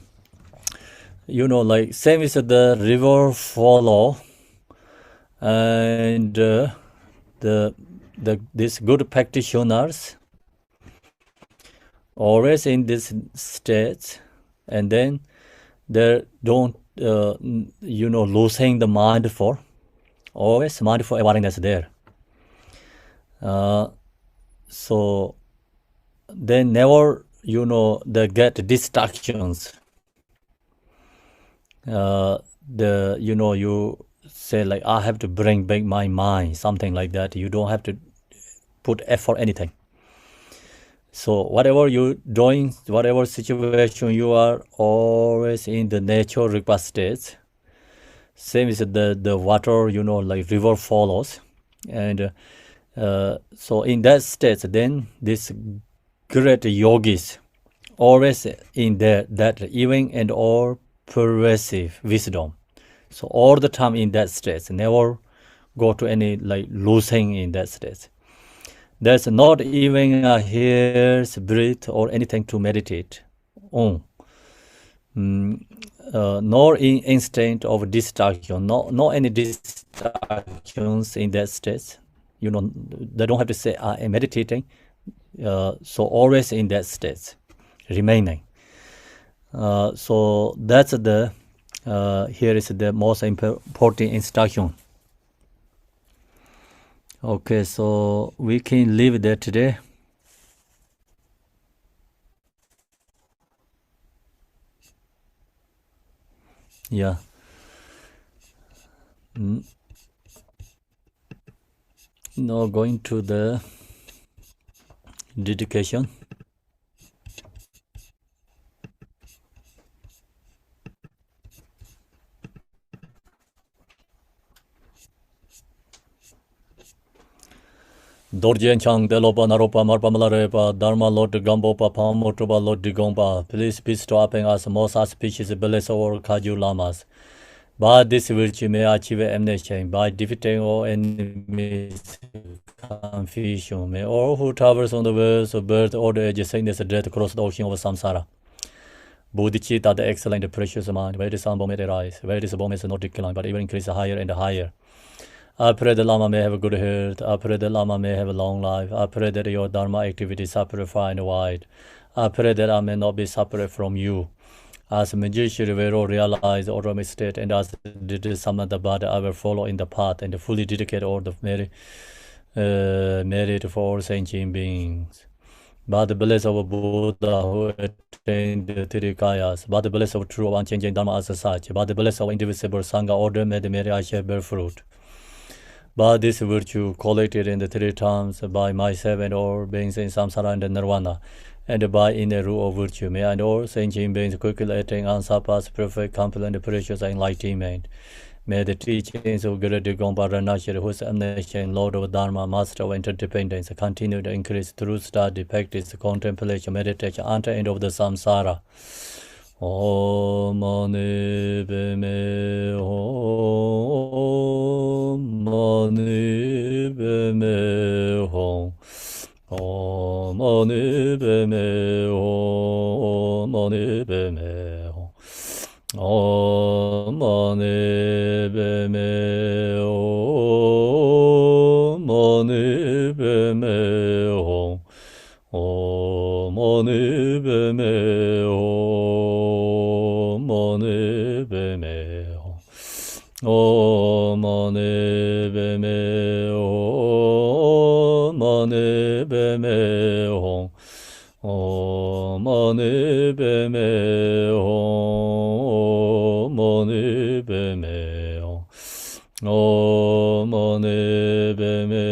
like same as the river follow, and these good practitioners always in this state, and then they don't losing the mindful, always mindful awareness there. So they never they get distractions. you say like, I have to bring back my mind, something like that. You don't have to put effort anything. So whatever you're doing, whatever situation you are, always in the nature request state. Same as the water, like river follows. And so in that state, then this great yogis always in there, that even and all pervasive wisdom. So all the time in that state, never go to any like losing in that state. There's not even a hair's breath or anything to meditate on. Nor in instant of distraction, no any distractions in that state. They don't have to say, I am meditating. So always in that state, remaining. So that's the, here is the most important instruction. Okay, so we can leave there today. Yeah. Now going to the dedication. Dorjen Chang Delopa Naropa Marpamalarepa Dharma Lord Gambopa Pamotoba Lord Digompa. Please be stopping us most auspicious bless our Kaju Lamas. By this virtue may achieve emanation, by defeating all enemies, confusion. May all who travels on the ways of birth, order, age, sickness, death, across the ocean of samsara. Bodhicitta, the excellent, precious mind, where this humble may rise, where this bomb is not decline, but even increase higher and higher. I pray the Lama may have a good health. I pray the Lama may have a long life. I pray that your Dharma activities are purified and wide. I pray that I may not be separate from you. As Manjushri Rivero realized the autonomic state, and as did Samantabhadra, I will follow in the path and fully dedicate all the merit for all sentient beings. By the bliss of Buddha who attained the Tirikayas, by the bliss of true unchanging Dharma as such, by the bliss of indivisible Sangha order, may the merit I shall bear fruit. By this virtue collected in the three times by myself and all beings in samsara and nirvana, and by inner rule of virtue, may and all sentient beings quickly attain unsurpassed, perfect, complete, and precious enlightenment. May the teachings of Guru Digompa Ranashri, who is omniscient, Lord of Dharma, Master of interdependence, continue to increase through study, practice, contemplation, meditation, until the end of the samsara. Om Mani Padme Hum, Mani Padme Hum, Om Mani Padme Hum, Mani Padme Hum, Om Mani Padme Hum, Mani Padme Hum, Om Mani Padme Hum, Mani Padme Hum, Om Mani Padme Hum, Mani Padme Hum, Om Mani Padme Hum, Mani Padme Hum, Om Mani Padme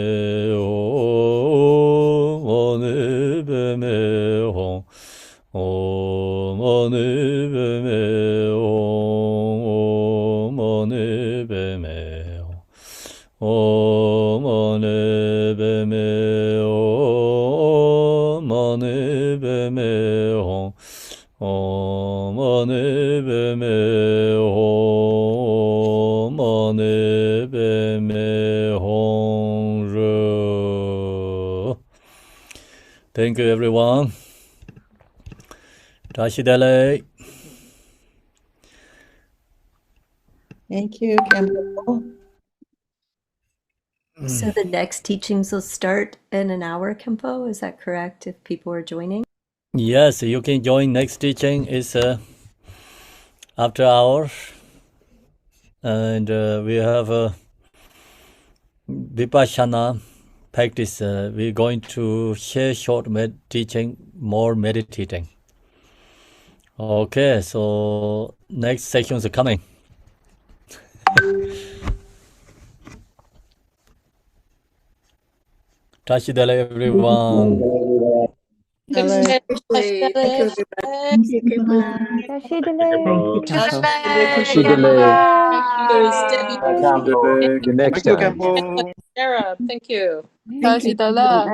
Hum, Mani Padme Hum, Om Mani Padme Hum, Mani Padme Hum, Om Mani Padme Hum, Mani Padme Hum, Om Mani Padme Hum, Mani Padme Hum. Thank you, everyone. Tashi Dele. Thank you, Khenpo. So the next teachings will start in an hour, Khenpo. Is that correct? If people are joining? Yes, you can join. Next teaching is after hours. And we have Vipassana practice. We're going to share short teaching, more meditating. Okay, so next sections are coming. Tashidale everyone. Hello. Thank you, everybody. Dashi delay. Thank you, Thank Khenpo. you, Khenpo. Sarah, thank you. Dashi delay.